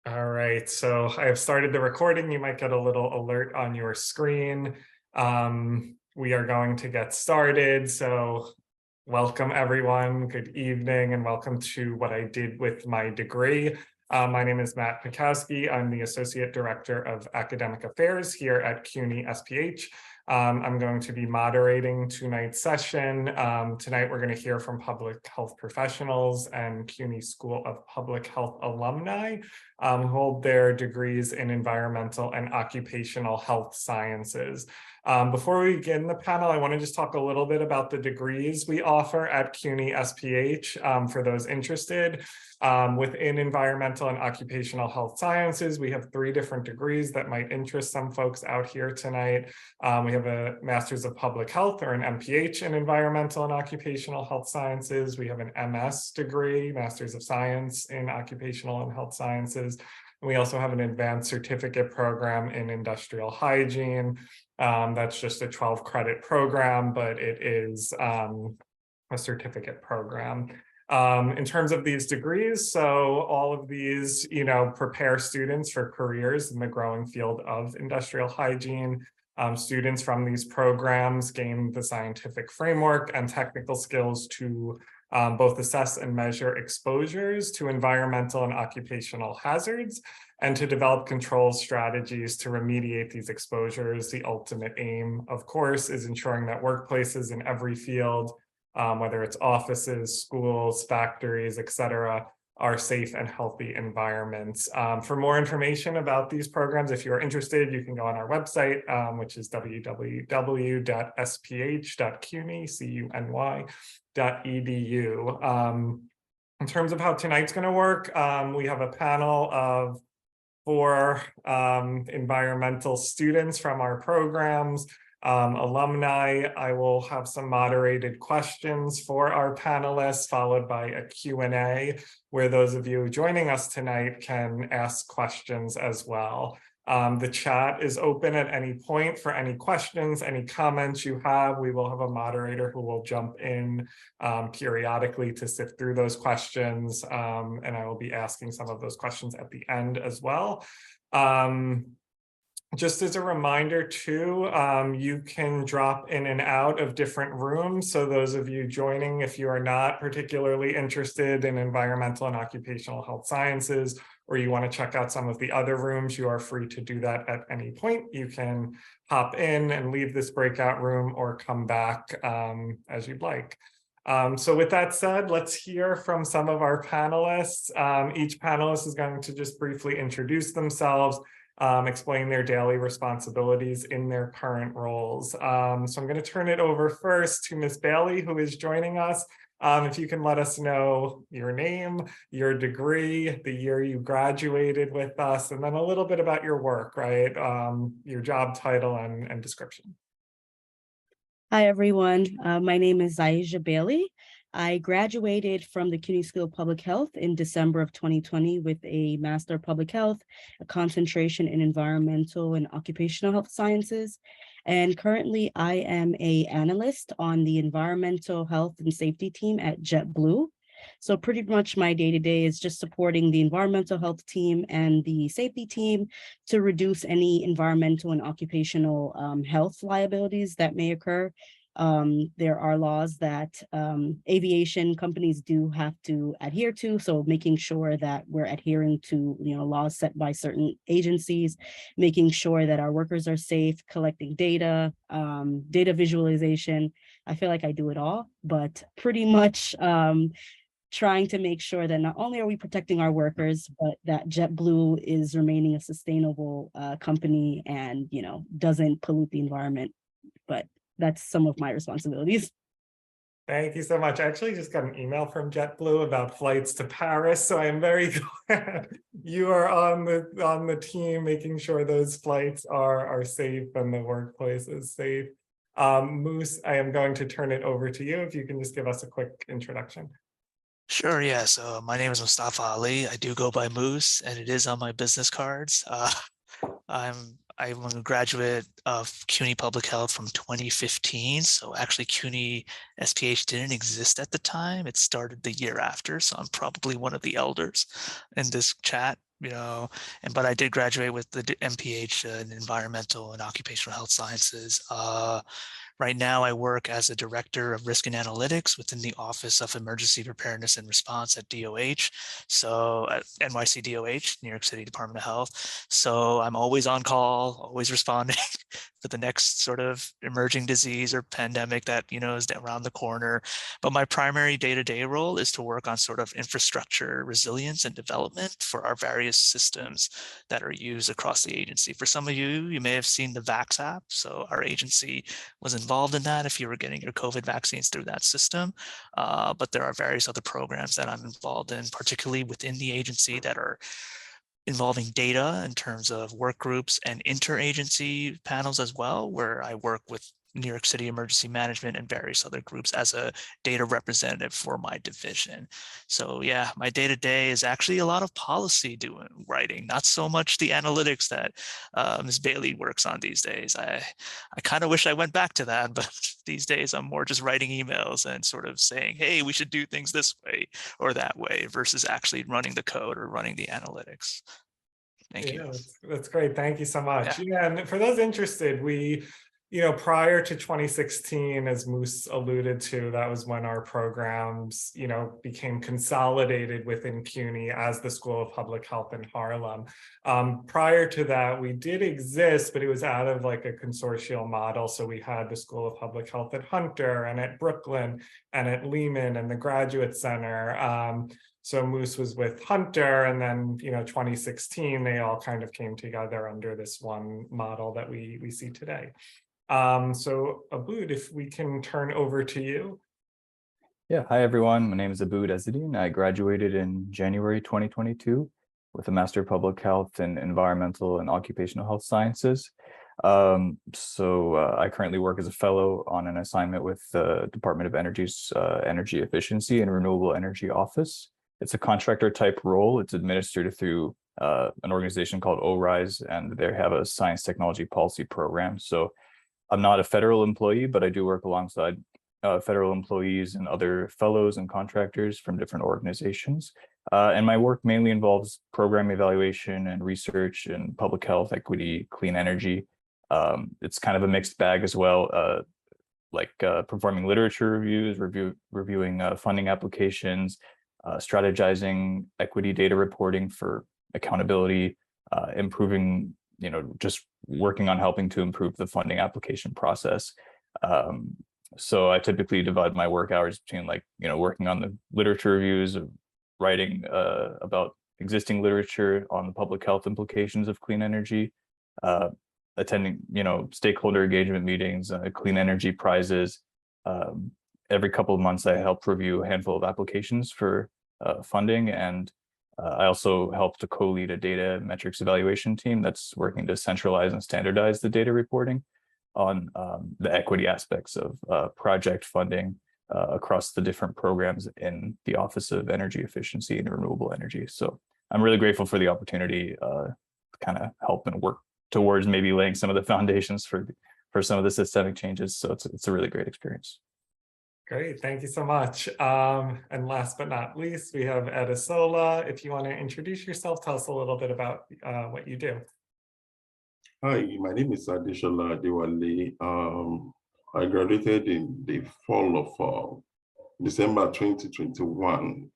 All right, so I have started the recording. You might get a little alert on your screen. We are going to get started. So welcome everyone, good evening, and welcome to what I did with my degree. My name is Matt Pikowski. I'm the Associate Director of Academic Affairs here at CUNY SPH. I'm going to be moderating tonight's session. Tonight, we're going to hear from public health professionals and CUNY School of Public Health alumni who hold their degrees in environmental and occupational health sciences. Before we begin the panel, I want to just talk a little bit about the degrees we offer at CUNY SPH for those interested. Within environmental and occupational health sciences, we have 3 different degrees that might interest some folks out here tonight. We have a Master's of Public Health, or an MPH, in environmental and occupational health sciences. We have an MS degree, Master's of Science in occupational and health sciences. And we also have an advanced certificate program in industrial hygiene. That's just a 12-credit program, but it is a certificate program. In terms of these degrees, so all of these, prepare students for careers in the growing field of industrial hygiene. Students from these programs gain the scientific framework and technical skills to both assess and measure exposures to environmental and occupational hazards, and to develop control strategies to remediate these exposures. The ultimate aim, of course, is ensuring that workplaces in every field, whether it's offices, schools, factories, etc., are safe and healthy environments. For more information about these programs, if you're interested, you can go on our website, which is www.sph.cuny.edu. In terms of how tonight's going to work, we have a panel of 4 environmental students from our programs. Alumni. I will have some moderated questions for our panelists, followed by a Q&A, where those of you joining us tonight can ask questions as well. The chat is open at any point for any questions, any comments you have. We will have a moderator who will jump in periodically to sift through those questions, and I will be asking some of those questions at the end as well. Just as a reminder too, you can drop in and out of different rooms. So those of you joining, if you are not particularly interested in environmental and occupational health sciences, or you want to check out some of the other rooms, you are free to do that at any point. You can hop in and leave this breakout room or come back as you'd like. So with that said, let's hear from some of our panelists. Each panelist is going to just briefly introduce themselves, explain their daily responsibilities in their current roles. So I'm going to turn it over first to Ms. Bailey, who is joining us. If you can let us know your name, your degree, the year you graduated with us, and then a little bit about your work, right? Your job title and description. Hi, everyone. My name is Zaija Bailey. I graduated from the CUNY School of Public Health in December of 2020 with a Master of Public Health, a concentration in environmental and occupational health sciences. And currently I am an analyst on the environmental health and safety team at JetBlue. So pretty much my day-to-day is just supporting the environmental health team and the safety team to reduce any environmental and occupational health liabilities that may occur. There are laws that aviation companies do have to adhere to, so making sure that we're adhering to laws set by certain agencies, making sure that our workers are safe, collecting data, data visualization. I feel like I do it all, but pretty much trying to make sure that not only are we protecting our workers, but that JetBlue is remaining a sustainable company and doesn't pollute the environment. But that's some of my responsibilities. Thank you so much. I actually just got an email from JetBlue about flights to Paris, so I am very glad you are on the team, making sure those flights are safe and the workplace is safe. Moose, I am going to turn it over to you if you can just give us a quick introduction. Sure, yeah. So my name is Mustafa Ali. I do go by Moose, and it is on my business cards. I'm a graduate of CUNY Public Health from 2015. So actually CUNY SPH didn't exist at the time. It started the year after. So I'm probably one of the elders in this chat. but I did graduate with the MPH in environmental and occupational health sciences. Right now, I work as a director of risk and analytics within the Office of Emergency Preparedness and Response at DOH. So at NYC DOH, New York City Department of Health. So I'm always on call, always responding for the next sort of emerging disease or pandemic that, is around the corner. But my primary day-to-day role is to work on sort of infrastructure resilience and development for our various systems that are used across the agency. For some of you may have seen the Vax app. So our agency was involved in that if you were getting your COVID vaccines through that system. But there are various other programs that I'm involved in, particularly within the agency, that are involving data in terms of work groups and interagency panels as well, where I work with New York City Emergency Management and various other groups as a data representative for my division. So yeah, my day-to-day is actually a lot of policy writing, not so much the analytics that Ms. Bailey works on these days. I kind of wish I went back to that, but these days I'm more just writing emails and sort of saying, hey, we should do things this way or that way versus actually running the code or running the analytics. Thank you. That's great. Thank you so much. Yeah. And for those interested, we, prior to 2016, as Moose alluded to, that was when our programs, became consolidated within CUNY as the School of Public Health in Harlem. Prior to that, we did exist, but it was out of like a consortial model. So we had the School of Public Health at Hunter and at Brooklyn and at Lehman and the Graduate Center. So Moose was with Hunter, and then, 2016, they all kind of came together under this one model that we see today. So Aboud, if we can turn over to you. Yeah, hi everyone. My name is Aboud Ezzedine. I graduated in January 2022 with a Master of Public Health in Environmental and Occupational Health Sciences. I currently work as a fellow on an assignment with the Department of Energy's Energy Efficiency and Renewable Energy Office. It's a contractor type role. It's administered through an organization called ORISE, and they have a science technology policy program. So I'm not a federal employee, but I do work alongside federal employees and other fellows and contractors from different organizations. And my work mainly involves program evaluation and research in public health, equity, clean energy. It's kind of a mixed bag as well, performing literature reviews, reviewing funding applications, strategizing equity data reporting for accountability, improving, just working on helping to improve the funding application process. So I typically divide my work hours between working on the literature reviews, writing about existing literature on the public health implications of clean energy, attending, stakeholder engagement meetings, clean energy prizes. Every couple of months, I help review a handful of applications for funding, and I also help to co-lead a data metrics evaluation team that's working to centralize and standardize the data reporting on the equity aspects of project funding across the different programs in the Office of Energy Efficiency and Renewable Energy. So I'm really grateful for the opportunity to kind of help and work towards maybe laying some of the foundations for some of the systemic changes. So it's a really great experience. Great, thank you so much. And last but not least, we have Edisola. If you want to introduce yourself, tell us a little bit about what you do. Hi, my name is Adeshola Adewale. I graduated in the fall of December 2021,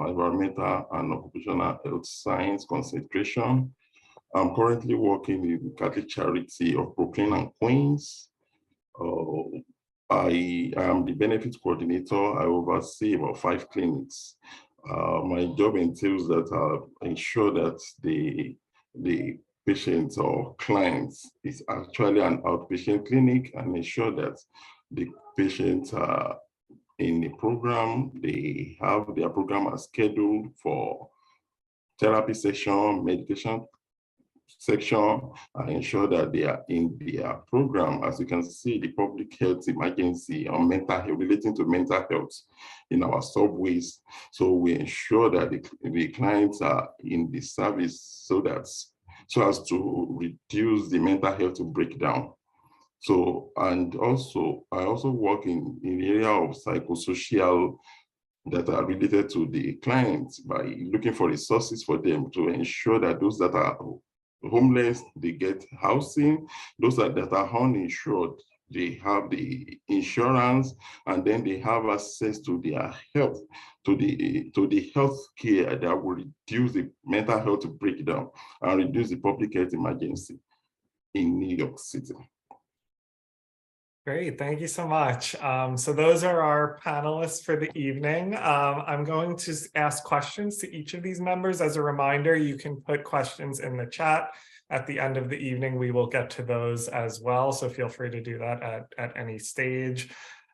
environmental and occupational health science concentration. I'm currently working in Catholic Charity of Brooklyn and Queens. I am the benefits coordinator. I oversee about 5 clinics. My job entails that I ensure that the patients or clients is actually an outpatient clinic, and ensure that the patients are in the program, they have their program as scheduled for therapy session, medication section, and ensure that they are in their program. As you can see, the public health emergency on mental health, relating to mental health in our subways. So we ensure that the clients are in the service so as to reduce the mental health breakdown. So, and also, I also work in the area of psychosocial that are related to the clients by looking for resources for them to ensure that those that are homeless, they get housing, those that are uninsured, they have the insurance, and then they have access to their health, to the health care that will reduce the mental health breakdown and reduce the public health emergency in New York City. Great, thank you so much. So those are our panelists for the evening. I'm going to ask questions to each of these members. As a reminder, you can put questions in the chat. At the end of the evening, we will get to those as well. So feel free to do that at any stage.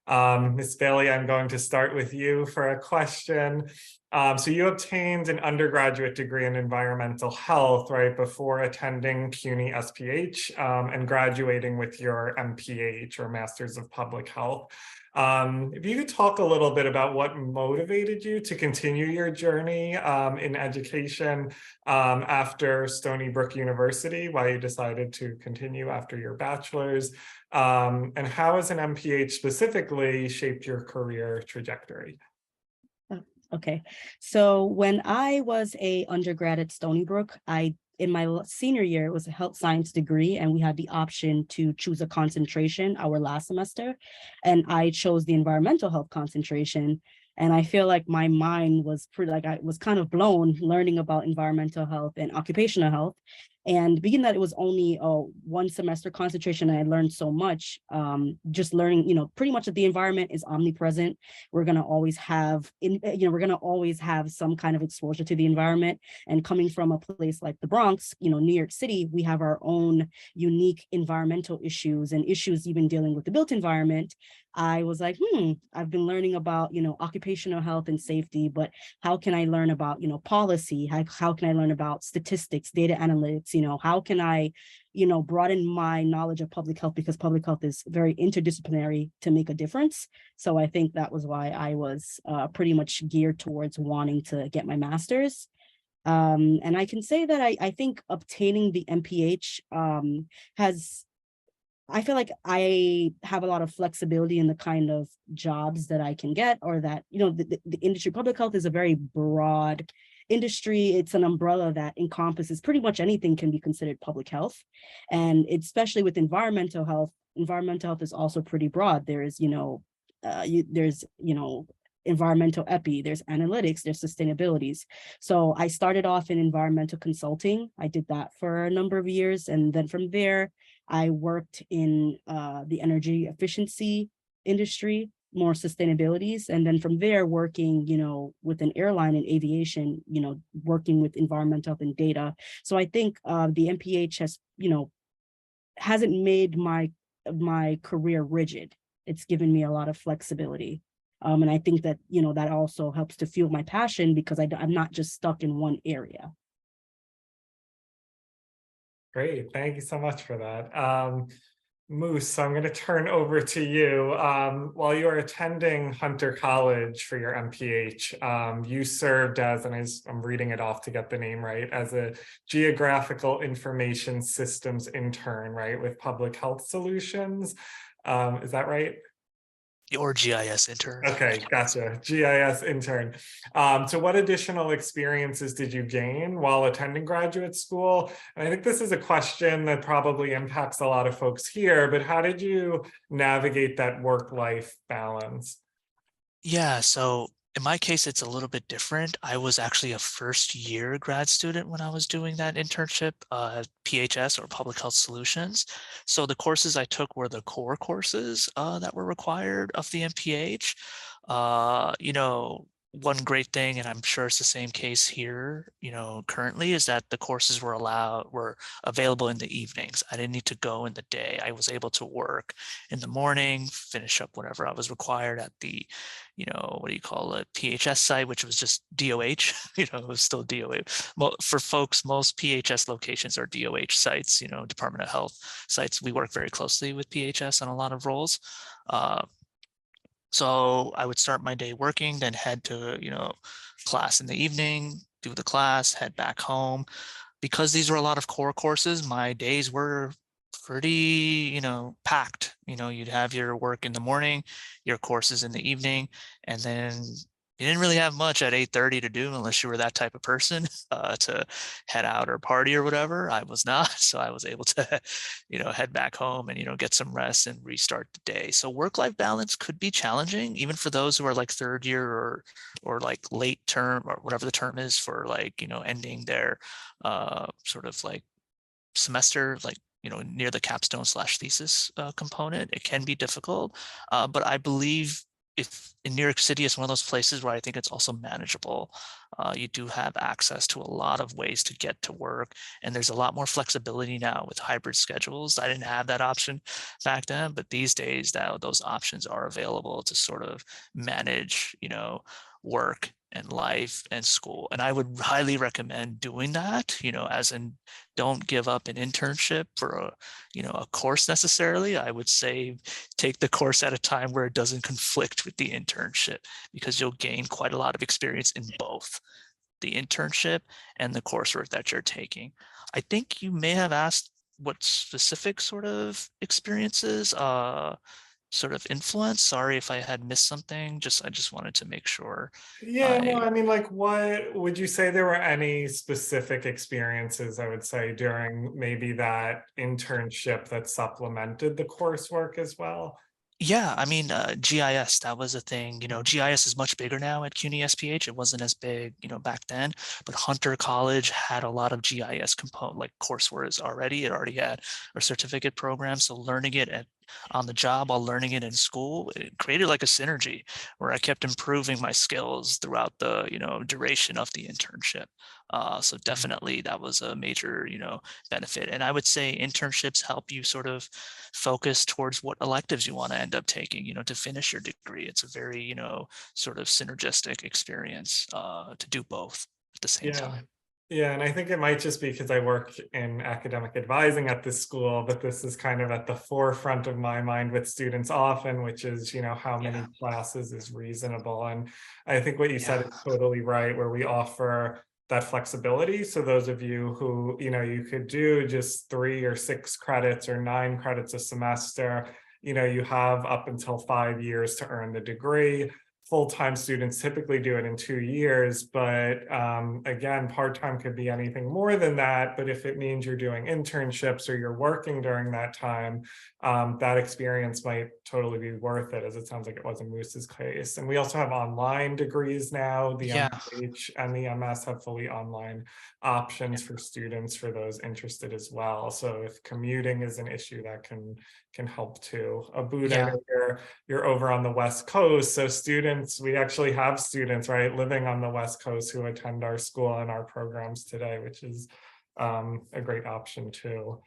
Ms. Bailey, I'm going to start with you for a question. So you obtained an undergraduate degree in environmental health, right, before attending CUNY SPH and graduating with your MPH or Masters of Public Health. If you could talk a little bit about what motivated you to continue your journey in education after Stony Brook University, why you decided to continue after your bachelor's, and how has an MPH specifically shaped your career trajectory? Okay, so when I was a undergrad at Stony Brook, in my senior year, it was a health science degree, and we had the option to choose a concentration our last semester, and I chose the environmental health concentration. And I feel like my mind was I was kind of blown learning about environmental health and occupational health. And being that it was only a one semester concentration, and I learned so much, just learning, pretty much that the environment is omnipresent. We're going to always have, we're going to always have some kind of exposure to the environment. And coming from a place like the Bronx, New York City, we have our own unique environmental issues and issues even dealing with the built environment. I was like, I've been learning about, occupational health and safety, but how can I learn about, policy? How can I learn about statistics, data analytics? How can I, broaden my knowledge of public health, because public health is very interdisciplinary to make a difference. So I think that was why I was pretty much geared towards wanting to get my master's. And I can say that I think obtaining the MPH I feel like I have a lot of flexibility in the kind of jobs that I can get, or that, the industry. Public health is a very broad industry. It's an umbrella that encompasses pretty much anything can be considered public health. And especially with environmental health is also pretty broad. There's, there's environmental epi, there's analytics, there's sustainabilities. So I started off in environmental consulting. I did that for a number of years. And then from there, I worked in the energy efficiency industry, more sustainabilities. And then from there, working, with an airline and aviation, working with environmental health and data. So I think the MPH has, hasn't made my career rigid. It's given me a lot of flexibility. And I think that, that also helps to fuel my passion, because I'm not just stuck in one area. Great, thank you so much for that. Moose, I'm going to turn over to you. While you are attending Hunter College for your MPH, you served as, and I'm reading it off to get the name right, as a Geographical Information Systems intern, right, with Public Health Solutions. Is that right? Or GIS intern. Okay, gotcha. GIS intern. So what additional experiences did you gain while attending graduate school? And I think this is a question that probably impacts a lot of folks here, but how did you navigate that work-life balance? Yeah, so in my case, it's a little bit different. I was actually a first-year grad student when I was doing that internship, PHS or Public Health Solutions. So the courses I took were the core courses that were required of the MPH. One great thing, and I'm sure it's the same case here, currently, is that the courses were available in the evenings. I didn't need to go in the day. I was able to work in the morning, finish up whatever I was required at the, what do you call it, PHS site, which was just DOH, it was still DOH. For folks, most PHS locations are DOH sites, Department of Health sites. We work very closely with PHS on a lot of roles. So I would start my day working, then head to, class in the evening, do the class, head back home. Because these were a lot of core courses, my days were pretty, packed. You'd have your work in the morning, your courses in the evening, and then you didn't really have much at 8:30 to do unless you were that type of person to head out or party or whatever. I was not, so I was able to, head back home and get some rest and restart the day. So work-life balance could be challenging, even for those who are like third year or like late term or whatever the term is for like ending their sort of like semester, like near the capstone / thesis component. It can be difficult, but I believe if in New York City is one of those places where I think it's also manageable. You do have access to a lot of ways to get to work, and there's a lot more flexibility now with hybrid schedules. I didn't have that option back then, but these days now those options are available to sort of manage, work and life and school. And I would highly recommend doing that, as in don't give up an internship for a course necessarily. I would say take the course at a time where it doesn't conflict with the internship, because you'll gain quite a lot of experience in both the internship and the coursework that you're taking. I think you may have asked what specific sort of experiences sort of influence. Sorry if I had missed something. I just wanted to make sure. Yeah, no, I mean, like, what would you say there were any specific experiences, I would say, during maybe that internship that supplemented the coursework as well? Yeah, I mean, GIS, that was a thing. GIS is much bigger now at CUNY SPH. It wasn't as big, back then, but Hunter College had a lot of GIS component, like coursework already. It already had a certificate program. So learning it on the job while learning it in school, it created like a synergy where I kept improving my skills throughout the, duration of the internship. So definitely that was a major, benefit. And I would say internships help you sort of focus towards what electives you want to end up taking, to finish your degree. It's a very, sort of synergistic experience to do both at the same Yeah. time. Yeah, and I think it might just be because I work in academic advising at this school, but this is kind of at the forefront of my mind with students often, which is, how many Yeah. classes is reasonable. And I think what you said Yeah. is totally right, where we offer that flexibility. So those of you who, you could do just 3 or 6 credits or 9 credits a semester, you have up until 5 years to earn the degree. Full-time students typically do it in 2 years, but again, part-time could be anything more than that. But if it means you're doing internships or you're working during that time, that experience might totally be worth it, as it sounds like it was in Moose's case. And we also have online degrees now. The Yeah. MSH and the MS have fully online options for students, for those interested as well. So if commuting is an issue, that can help too. Abud, I know you're over on the West Coast, so we actually have students, right, living on the West Coast who attend our school and our programs today, which is a great option too.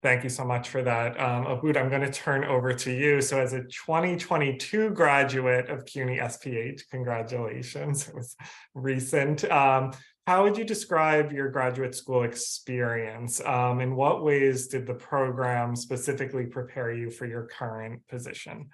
Thank you so much for that. Abud, I'm going to turn over to you. So as a 2022 graduate of CUNY SPH, congratulations, it was recent. How would you describe your graduate school experience? In what ways did the program specifically prepare you for your current position?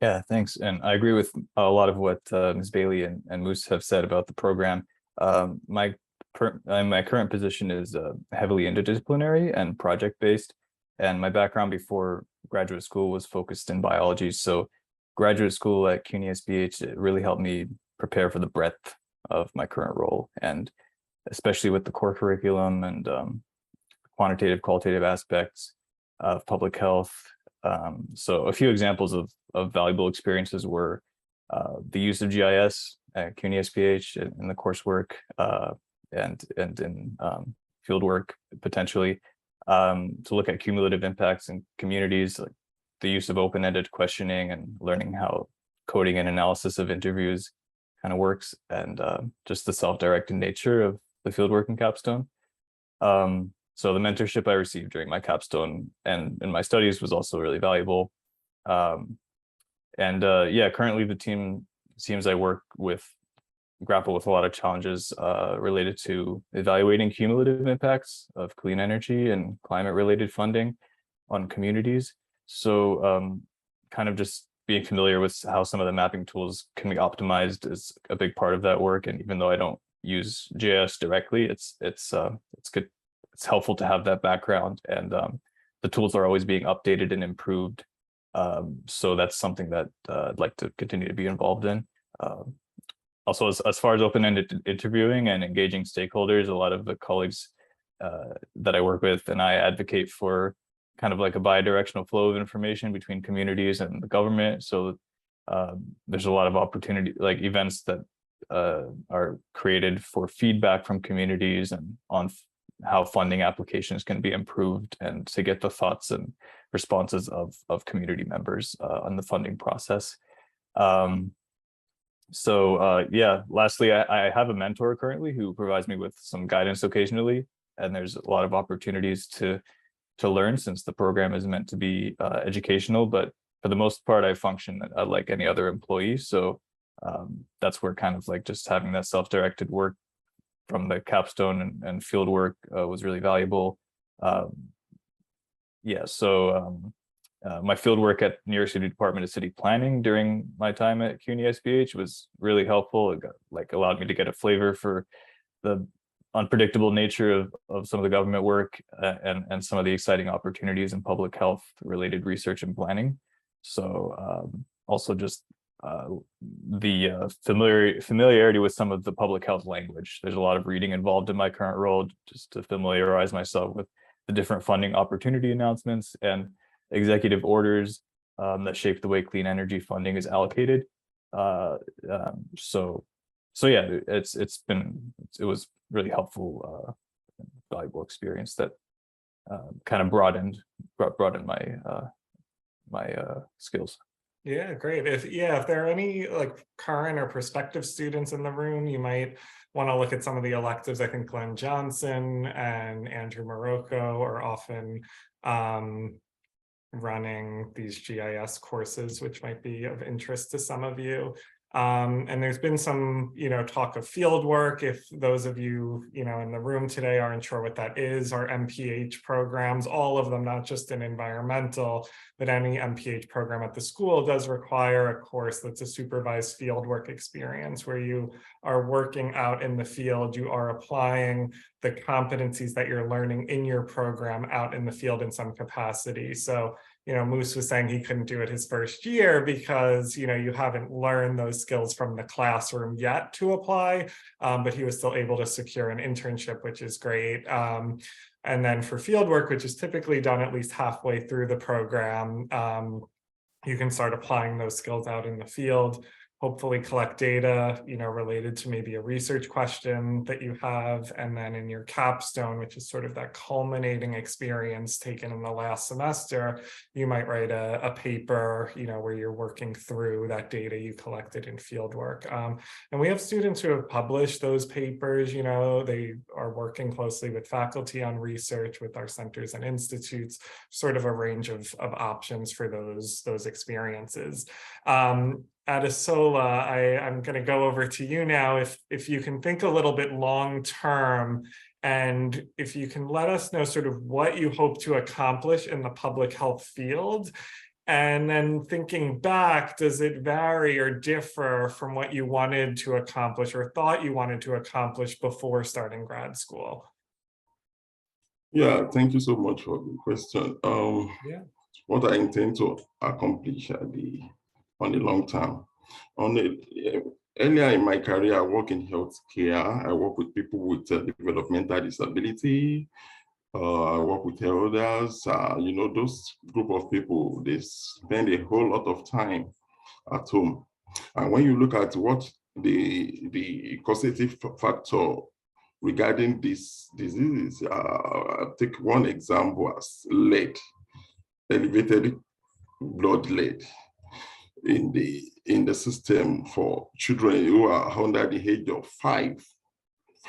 Yeah, thanks. And I agree with a lot of what Ms. Bailey and Moose have said about the program. My current position is heavily interdisciplinary and project-based, and my background before graduate school was focused in biology. So graduate school at CUNY SPH, it really helped me prepare for the breadth of my current role, and especially with the core curriculum and quantitative, qualitative aspects of public health. So a few examples of valuable experiences were the use of GIS at CUNY SPH in the coursework and in field work potentially, to look at cumulative impacts in communities, like the use of open-ended questioning and learning how coding and analysis of interviews kind of works, and just the self-directed nature of the fieldwork in capstone. So the mentorship I received during my capstone and in my studies was also really valuable. Yeah, currently the teams I work with grapple with a lot of challenges related to evaluating cumulative impacts of clean energy and climate-related funding on communities. So kind of just being familiar with how some of the mapping tools can be optimized is a big part of that work. And even though I don't use GIS directly, it's good. It's helpful to have that background, and the tools are always being updated and improved So that's something that I'd like to continue to be involved in. Also, as far as open-ended interviewing and engaging stakeholders, a lot of the colleagues that I work with and I advocate for kind of like a bi-directional flow of information between communities and the government. So there's a lot of opportunity, like events that are created for feedback from communities and on how funding applications can be improved, and to get the thoughts and responses of community members on the funding process. Yeah, lastly, I have a mentor currently who provides me with some guidance occasionally, and there's a lot of opportunities to learn, since the program is meant to be educational, but for the most part, I function like any other employee. So that's where kind of like just having that self-directed work from the capstone and field work was really valuable. My field work at New York City Department of City Planning during my time at CUNY SPH was really helpful. It allowed me to get a flavor for the unpredictable nature of some of the government work and some of the exciting opportunities in public health related research and planning. So also just the familiarity with some of the public health language. There's a lot of reading involved in my current role, just to familiarize myself with the different funding opportunity announcements and executive orders that shape the way clean energy funding is allocated. So yeah, it was really helpful, valuable experience that kind of broadened my skills. Yeah, great. If there are any like current or prospective students in the room, you might want to look at some of the electives. I think Glenn Johnson and Andrew Morocco are often running these GIS courses, which might be of interest to some of you. And there's been some, talk of field work. If those of you, in the room today aren't sure what that is, our MPH programs, all of them, not just in environmental, but any MPH program at the school does require a course that's a supervised field work experience, where you are working out in the field, you are applying the competencies that you're learning in your program out in the field in some capacity. So Moose was saying he couldn't do it his first year because, you haven't learned those skills from the classroom yet to apply, but he was still able to secure an internship, which is great. And then for field work, which is typically done at least halfway through the program, you can start applying those skills out in the field. Hopefully collect data, related to maybe a research question that you have. And then in your capstone, which is sort of that culminating experience taken in the last semester, you might write a paper, where you're working through that data you collected in fieldwork. And we have students who have published those papers, they are working closely with faculty on research with our centers and institutes, sort of a range of options for those experiences. Adesola, I'm going to go over to you now. If you can think a little bit long term, and if you can let us know sort of what you hope to accomplish in the public health field, and then thinking back, does it vary or differ from what you wanted to accomplish or thought you wanted to accomplish before starting grad school? Yeah, thank you so much for the question. What I intend to accomplish on the long term. Earlier in my career, I work in healthcare. I work with people with developmental disability. I work with elders. Those group of people, they spend a whole lot of time at home. And when you look at what the causative factor regarding this disease, take one example as lead, elevated blood lead in the system for children who are under the age of five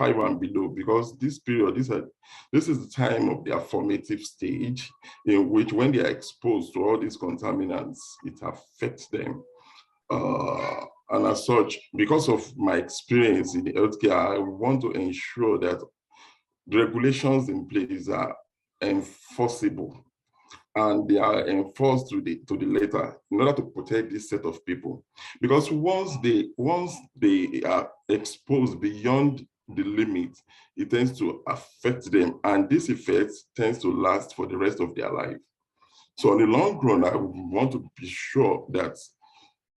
and below, because this period, this is the time of their formative stage, in which when they are exposed to all these contaminants, it affects them. And as such, because of my experience in the healthcare, I want to ensure that the regulations in place are enforceable, and they are enforced to the letter in order to protect this set of people. Because once they are exposed beyond the limit, it tends to affect them, and this effect tends to last for the rest of their life. So on the long run, I would want to be sure that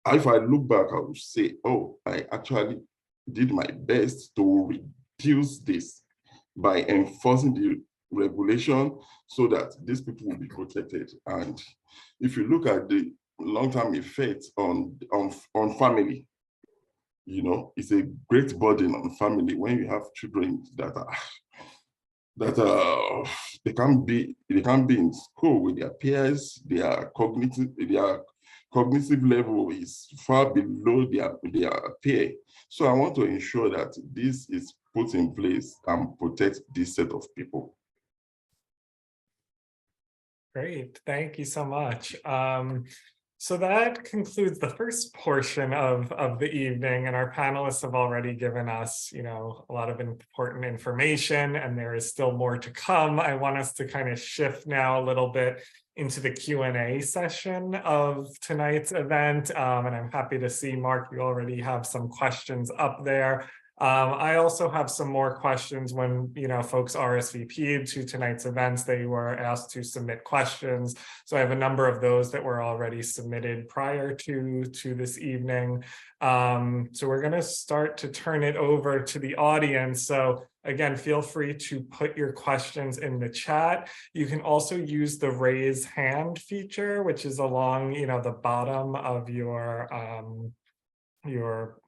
if I look back, I would say, oh, I actually did my best to reduce this by enforcing the regulation so that these people will be protected. And if you look at the long-term effects on family, you know, it's a great burden on family when you have children that they can't be in school with their peers. Their cognitive level is far below their peer. So I want to ensure that this is put in place and protect this set of people. Great, thank you so much. So that concludes the first portion of the evening, and our panelists have already given us, you know, a lot of important information, and there is still more to come. I want us to kind of shift now a little bit into the Q&A session of tonight's event, and I'm happy to see, Mark, you already have some questions up there. I also have some more questions. When, you know, folks RSVP'd to tonight's events, they were asked to submit questions. So I have a number of those that were already submitted prior to this evening. So we're going to start to turn it over to the audience. So again, feel free to put your questions in the chat. You can also use the raise hand feature, which is along, you know, the bottom of your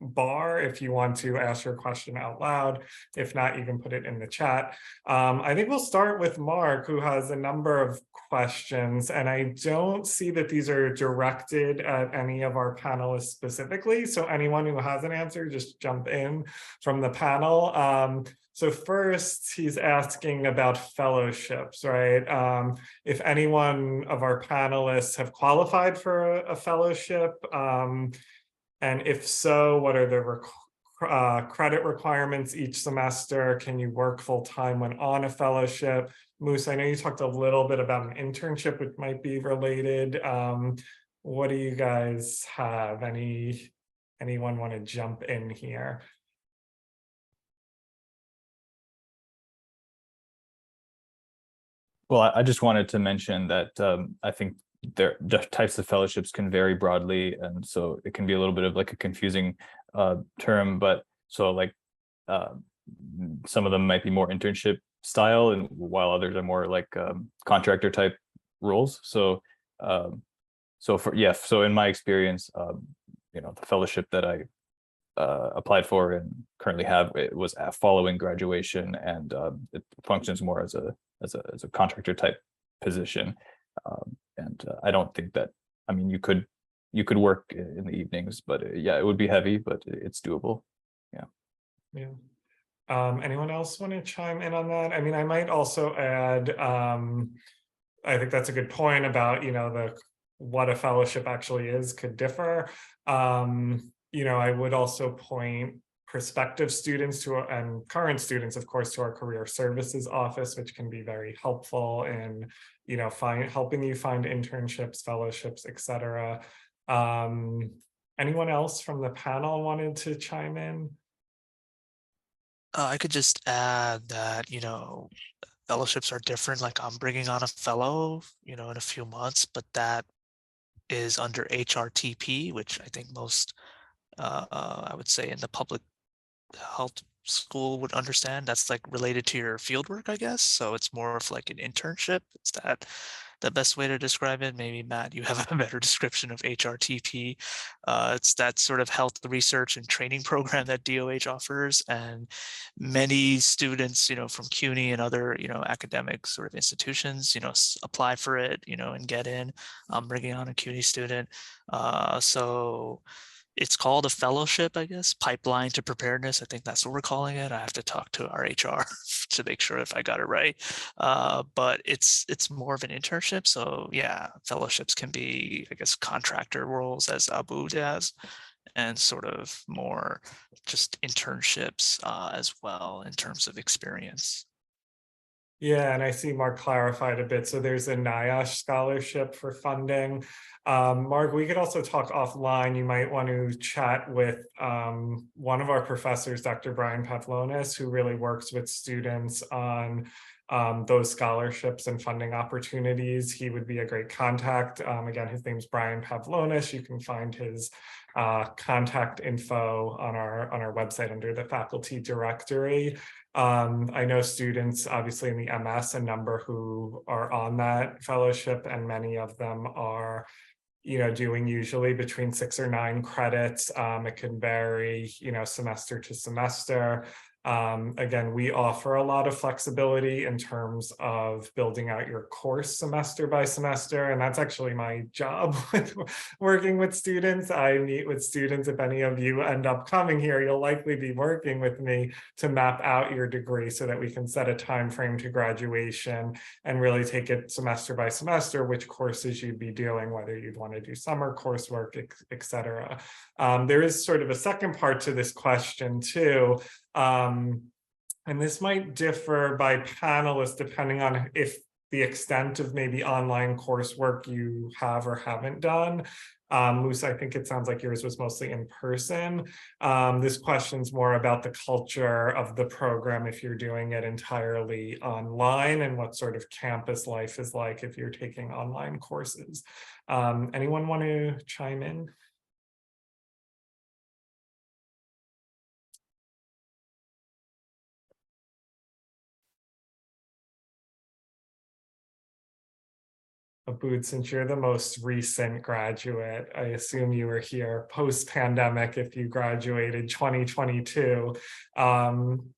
bar if you want to ask your question out loud. If not, you can put it in the chat. I think we'll start with Mark, who has a number of questions, and I don't see that these are directed at any of our panelists specifically. So anyone who has an answer, just jump in from the panel. So first, he's asking about fellowships, right? If anyone of our panelists have qualified for a fellowship, and if so, what are the credit requirements each semester? Can you work full time when on a fellowship? Moose, I know you talked a little bit about an internship, which might be related. What do you guys have? Anyone want to jump in here? Well, I just wanted to mention that I think the types of fellowships can vary broadly, and so it can be a little bit of like a confusing term. But so like some of them might be more internship style, and while others are more like contractor type roles. So so in my experience, you know, the fellowship that I applied for and currently have, it was following graduation, and it functions more as a contractor type position. And I don't think that, I mean, you could work in the evenings, but yeah, it would be heavy, but it's doable. Yeah. Anyone else want to chime in on that? I mean, I might also add, I think that's a good point about, you know, what a fellowship actually is could differ. You know, I would also point prospective students to, and current students, of course, to our career services office, which can be very helpful in, you know, helping you find internships, fellowships, etc. Anyone else from the panel wanted to chime in? I could just add that, you know, fellowships are different. Like I'm bringing on a fellow, you know, in a few months, but that is under HRTP, which I think most, I would say, in the public health school would understand. That's like related to your field work, I guess. So it's more of like an internship. Is that the best way to describe it? Maybe Matt, you have a better description of HRTP. It's that sort of health research and training program that DOH offers, and many students, you know, from CUNY and other, you know, academic sort of institutions, you know, apply for it, you know, and get in. I'm bringing on a CUNY student, so it's called a fellowship, I guess, pipeline to preparedness. I think that's what we're calling it. I have to talk to our HR to make sure if I got it right. But it's more of an internship. So yeah, fellowships can be, I guess, contractor roles as Abu does, and sort of more just internships as well in terms of experience. Yeah, and I see Mark clarified a bit. So there's a NIOSH scholarship for funding. Mark, we could also talk offline. You might want to chat with one of our professors, Dr. Brian Pavlonis, who really works with students on those scholarships and funding opportunities, he would be a great contact. Again, his name's Brian Pavlonis. You can find his contact info on our website under the faculty directory. I know students, obviously in the MS, a number who are on that fellowship, and many of them are doing usually between 6 or 9 credits. It can vary, semester to semester. Again, we offer a lot of flexibility in terms of building out your course semester by semester, and that's actually my job with working with students. I meet with students. If any of you end up coming here, you'll likely be working with me to map out your degree so that we can set a time frame to graduation and really take it semester by semester, which courses you'd be doing, whether you'd want to do summer coursework, et cetera. There is sort of a second part to this question too. And this might differ by panelists depending on if the extent of maybe online coursework you have or haven't done. Moose, I think it sounds like yours was mostly in person. This question's more about the culture of the program if you're doing it entirely online, and what sort of campus life is like if you're taking online courses. Anyone want to chime in? Abood, since you're the most recent graduate, I assume you were here post-pandemic if you graduated 2022. I'm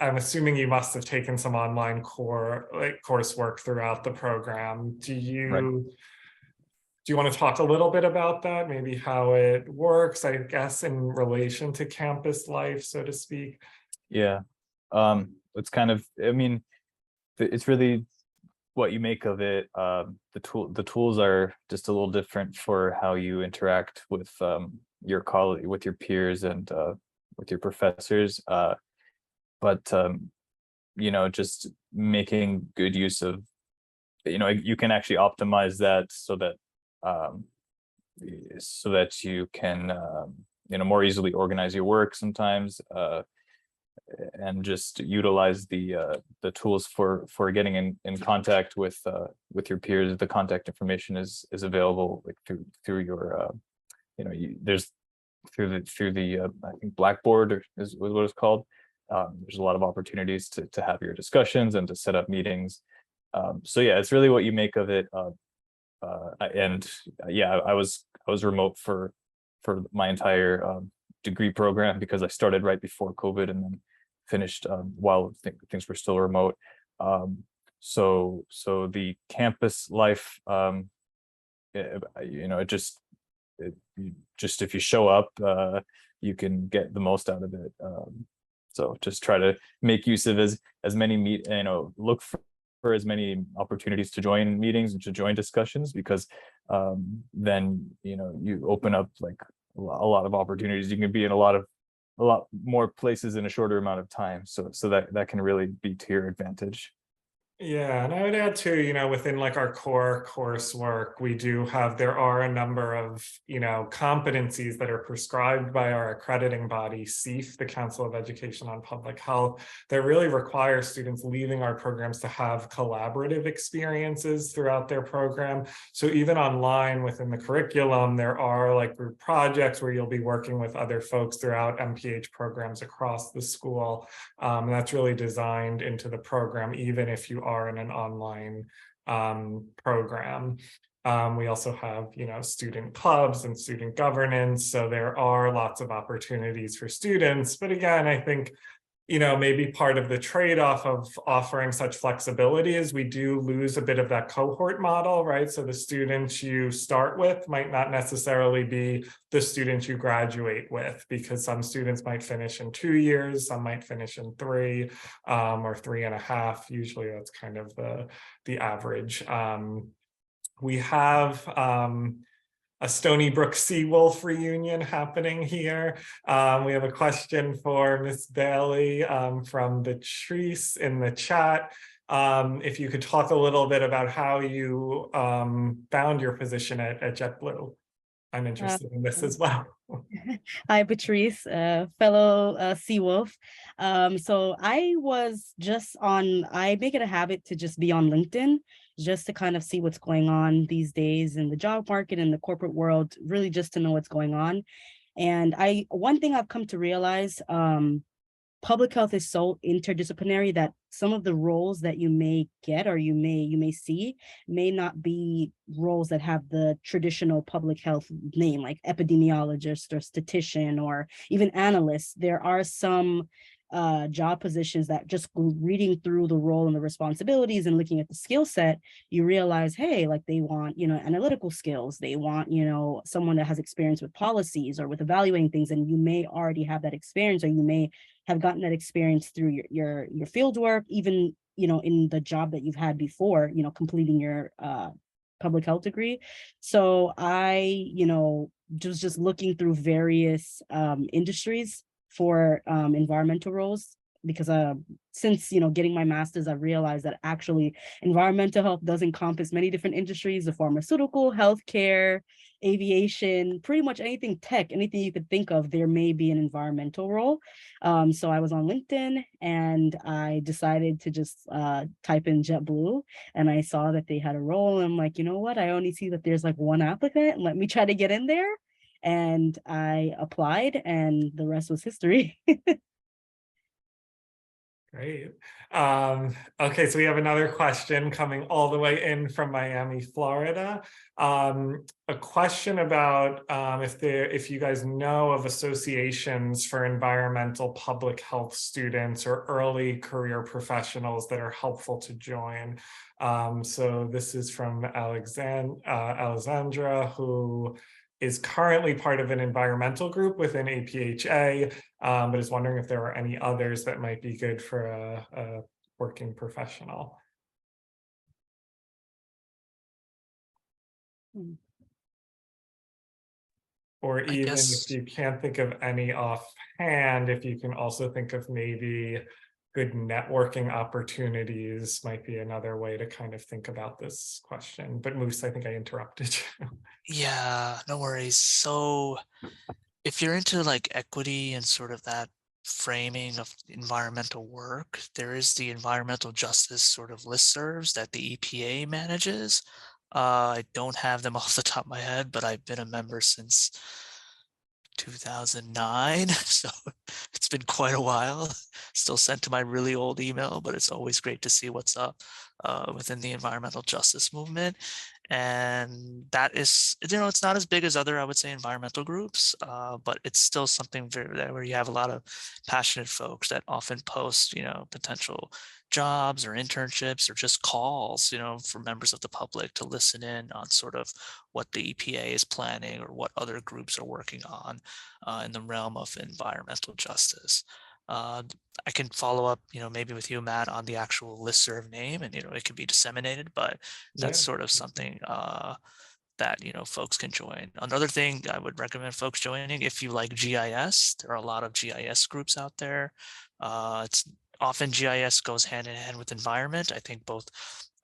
assuming you must have taken some online coursework throughout the program. Do you want to talk a little bit about that? Maybe how it works, I guess, in relation to campus life, so to speak? Yeah, it's kind of, I mean, it's really what you make of it. The tools are just a little different for how you interact with your colleague, with your peers, and with your professors. But just making good use of, you can actually optimize that so that you can more easily organize your work sometimes. And just utilize the tools for getting in contact with your peers. The contact information is available like through your there's through the I think Blackboard is what it's called. There's a lot of opportunities to have your discussions and to set up meetings. So yeah, it's really what you make of it. And yeah, I was remote for my entire degree program because I started right before COVID and then finished while things were still remote. So the campus life, if you show up, you can get the most out of it. So just try to make use of as many look for as many opportunities to join meetings and to join discussions, because then you open up like a lot of opportunities. You can be in a lot more places in a shorter amount of time. So that can really be to your advantage. Yeah, and I would add too, within like our core coursework, there are a number of, competencies that are prescribed by our accrediting body, CEF, the Council of Education on Public Health, that really require students leaving our programs to have collaborative experiences throughout their program. So even online within the curriculum, there are like group projects where you'll be working with other folks throughout MPH programs across the school. And that's really designed into the program, even if you are in an online program. We also have, student clubs and student governance. So there are lots of opportunities for students. But again, I think, maybe part of the trade-off of offering such flexibility is we do lose a bit of that cohort model, right? So the students you start with might not necessarily be the students you graduate with, because some students might finish in 2 years, some might finish in 3 or 3.5. Usually that's kind of the average. We have a Stony Brook Seawolf reunion happening here. We have a question for Ms. Bailey from the Treese in the chat. If you could talk a little bit about how you found your position at JetBlue. I'm interested in this as well. Hi, Patrice, fellow Seawolf. So I make it a habit to just be on LinkedIn, just to kind of see what's going on these days in the job market and the corporate world, really just to know what's going on. And one thing I've come to realize, public health is so interdisciplinary that some of the roles that you may get or you may see may not be roles that have the traditional public health name, like epidemiologist or statistician or even analyst. There are some job positions that just reading through the role and the responsibilities and looking at the skill set, you realize, hey, like they want, analytical skills. They want, someone that has experience with policies or with evaluating things, and you may already have that experience, or you may have gotten that experience through your field work, even, in the job that you've had before, completing your public health degree. So I, just looking through various industries for environmental roles, because since getting my master's, I've realized that actually environmental health does encompass many different industries: the pharmaceutical, healthcare, aviation, pretty much anything tech, anything you could think of, there may be an environmental role. So I was on LinkedIn and I decided to just type in JetBlue, and I saw that they had a role. And I'm like, you know what? I only see that there's like one applicant. Let me try to get in there. And I applied, and the rest was history. Great. Okay, so we have another question coming all the way in from Miami, Florida. A question about if you guys know of associations for environmental public health students or early career professionals that are helpful to join. So this is from Alexandra, who is currently part of an environmental group within APHA, but is wondering if there are any others that might be good for a working professional. Or even if you can't think of any offhand, if you can also think of maybe good networking opportunities might be another way to kind of think about this question. But Moose, I think I interrupted you. Yeah, no worries. So if you're into like equity and sort of that framing of environmental work, there is the environmental justice sort of listservs that the EPA manages. I don't have them off the top of my head, but I've been a member since 2009, so it's been quite a while. Still sent to my really old email, but it's always great to see what's up within the environmental justice movement. And that is, it's not as big as other, I would say, environmental groups, but it's still something where you have a lot of passionate folks that often post, potential jobs or internships or just calls, for members of the public to listen in on sort of what the EPA is planning or what other groups are working on in the realm of environmental justice. I can follow up, maybe with you, Matt, on the actual listserv name, and it can be disseminated, but that's sort of something that folks can join. Another thing I would recommend folks joining, if you like GIS, there are a lot of GIS groups out there. It's often GIS goes hand in hand with environment. I think both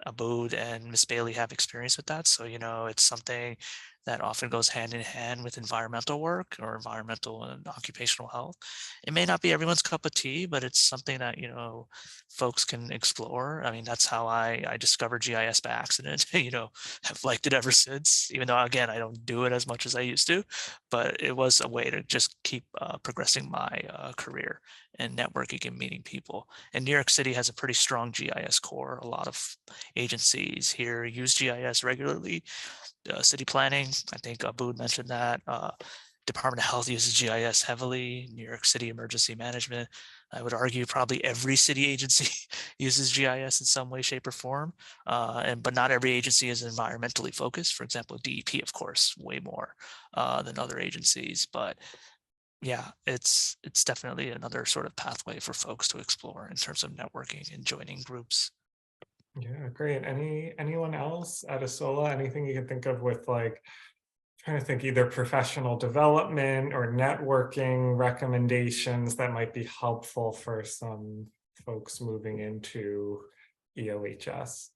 Abood and Miss Bailey have experience with that. So, it's something that often goes hand in hand with environmental work or environmental and occupational health. It may not be everyone's cup of tea, but it's something that, folks can explore. I mean, that's how I discovered GIS by accident, have liked it ever since, even though, again, I don't do it as much as I used to, but it was a way to just keep progressing my career and networking and meeting people. And New York City has a pretty strong GIS core. A lot of agencies here use GIS regularly. City planning, I think Abood mentioned that. Department of Health uses GIS heavily. New York City Emergency Management, I would argue probably every city agency uses GIS in some way, shape, or form. But not every agency is environmentally focused. For example, DEP, of course, way more than other agencies. But yeah, it's definitely another sort of pathway for folks to explore in terms of networking and joining groups. Yeah, great. Anyone else at Asola? Anything you can think of with trying to think either professional development or networking recommendations that might be helpful for some folks moving into EOHS?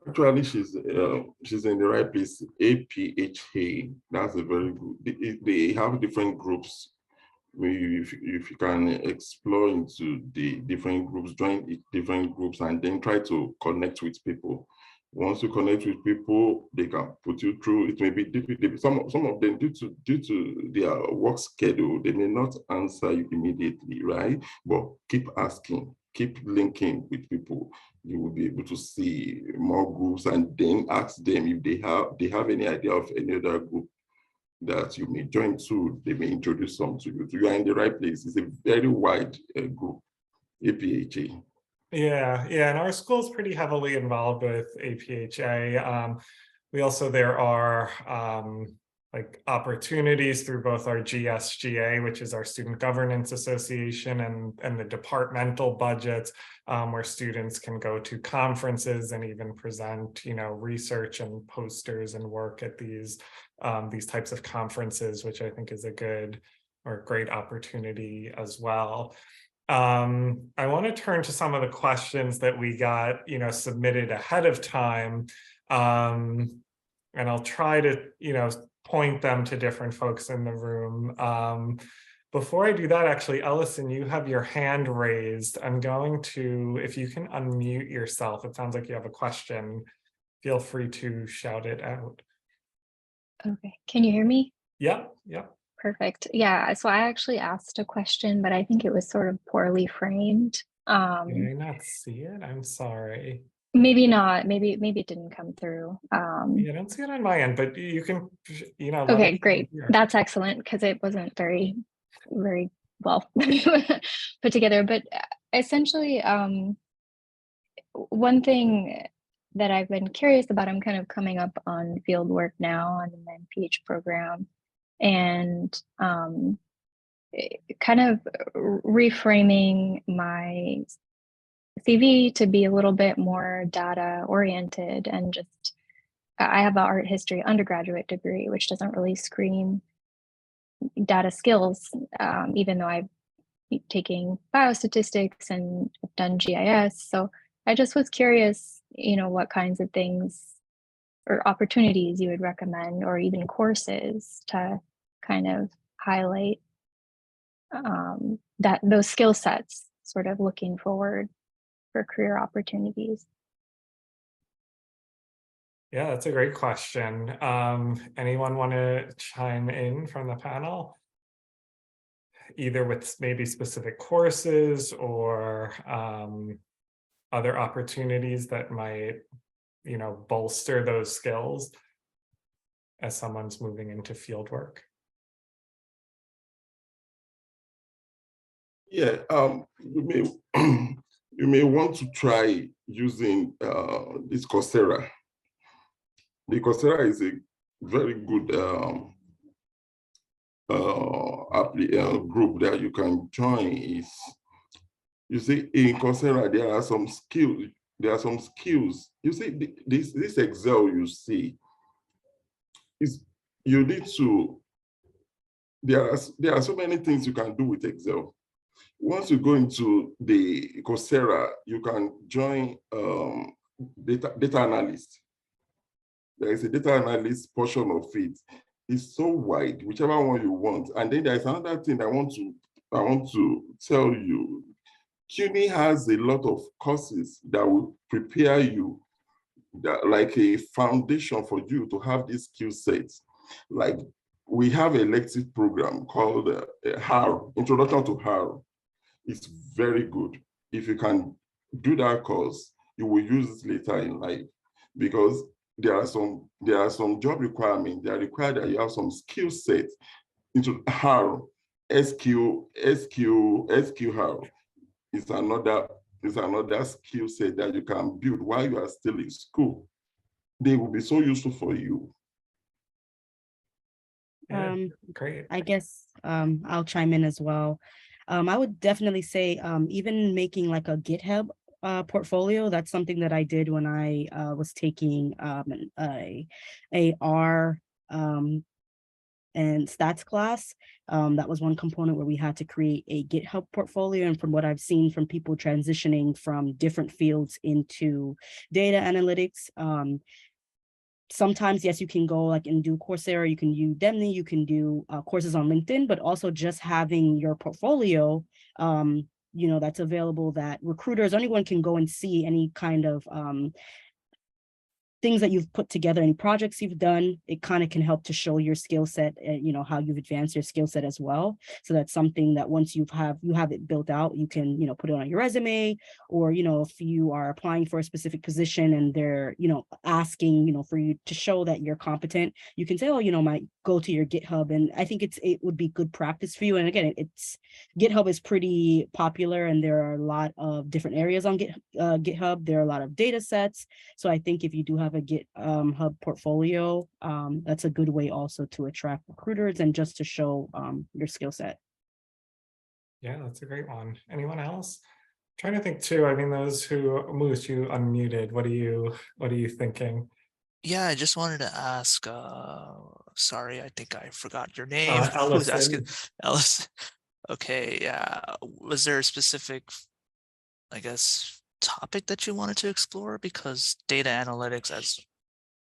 Actually, she's in the right place. APHA, that's a very good. They have different groups. If you can explore into the different groups, join different groups, and then try to connect with people. Once you connect with people, they can put you through. It may be difficult. Some of them, due to their work schedule, they may not answer you immediately, right? But keep asking, keep linking with people. You will be able to see more groups, and then ask them if they have any idea of any other group that you may join to. They may introduce some to you. You are in the right place. It's a very wide group, APHA. Yeah, and our school is pretty heavily involved with APHA. There are like opportunities through both our GSGA, which is our Student Governance Association, and the departmental budgets, where students can go to conferences and even present, research and posters and work at these types of conferences, which I think is a good or great opportunity as well. I want to turn to some of the questions that we got, submitted ahead of time. And I'll try to, point them to different folks in the room. Before I do that, actually, Ellison, you have your hand raised. I'm going to, if you can unmute yourself, it sounds like you have a question. Feel free to shout it out. Okay, can you hear me? Yep. Perfect. Yeah, so I actually asked a question, but I think it was sort of poorly framed. Did I not see it? I'm sorry. Maybe not. Maybe it didn't come through. Yeah, I don't see it on my end, but you can, let Okay, us great. know here. That's excellent, because it wasn't very well put together. But essentially, one thing that I've been curious about, I'm kind of coming up on field work now on the MPH program, and kind of reframing my CV to be a little bit more data oriented, and just I have an art history undergraduate degree, which doesn't really scream data skills, even though I'm taking biostatistics and done GIS. So I just was curious, what kinds of things or opportunities you would recommend, or even courses to kind of highlight those skill sets, sort of looking forward for career opportunities. Yeah, that's a great question. Anyone want to chime in from the panel? Either with maybe specific courses or other opportunities that might, bolster those skills as someone's moving into field work. Yeah, you may want to try using this Coursera. The Coursera is a very good group that you can join. You see, in Coursera, there are some skills. You see, this Excel you see, you need to. There are so many things you can do with Excel. Once you go into the Coursera, you can join data analyst. There is a data analyst portion of it. It's so wide, whichever one you want. And then there's another thing I want to tell you. CUNY has a lot of courses that will prepare you, like a foundation for you to have these skill sets. Like, we have an elective program called HAR, Introduction to HAR. It's very good. If you can do that course, you will use it later in life, because there are some job requirements that require that you have some skill sets into HAR, SQ HAR. It's another skill set that you can build while you are still in school. They will be so useful for you. Yeah, great. I guess I'll chime in as well. I would definitely say even making like a GitHub portfolio. That's something that I did when I was taking a R and stats class. That was one component where we had to create a GitHub portfolio. And from what I've seen from people transitioning from different fields into data analytics, sometimes, yes, you can go like and do Coursera, you can do Udemy, you can do courses on LinkedIn, but also just having your portfolio, that's available, that recruiters, anyone can go and see any kind of things that you've put together, any projects you've done. It kind of can help to show your skill set and how you've advanced your skill set as well. So that's something that once you have it built out, you can put it on your resume, or if you are applying for a specific position and they're asking for you to show that you're competent, you can say, oh, might go to your GitHub. And I think it would be good practice for you. And again, GitHub is pretty popular, and there are a lot of different areas on GitHub. There are a lot of data sets. So I think if you do have a GitHub portfolio, that's a good way also to attract recruiters and just to show your skill set. Yeah, that's a great one. Anyone else? Trying to think too. I mean, those who Moose, you unmuted. What are you thinking? Yeah, I just wanted to ask, sorry, I think I forgot your name. Who's asking? Ellison. Okay, yeah. Was there a specific, I guess, topic that you wanted to explore? Because data analytics, as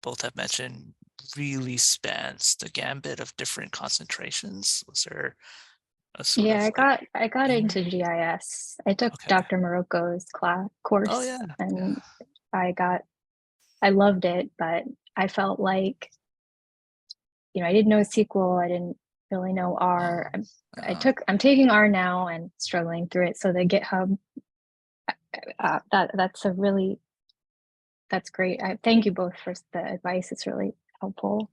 both have mentioned, really spans the gambit of different concentrations. Was there a sort Yeah, of I got into GIS. I took Okay. Dr. Morocco's course, Oh yeah. and I loved it, but I felt like, I didn't know SQL. I didn't really know R. I'm taking R now and struggling through it. So the GitHub, that's great. I thank you both for the advice. It's really helpful.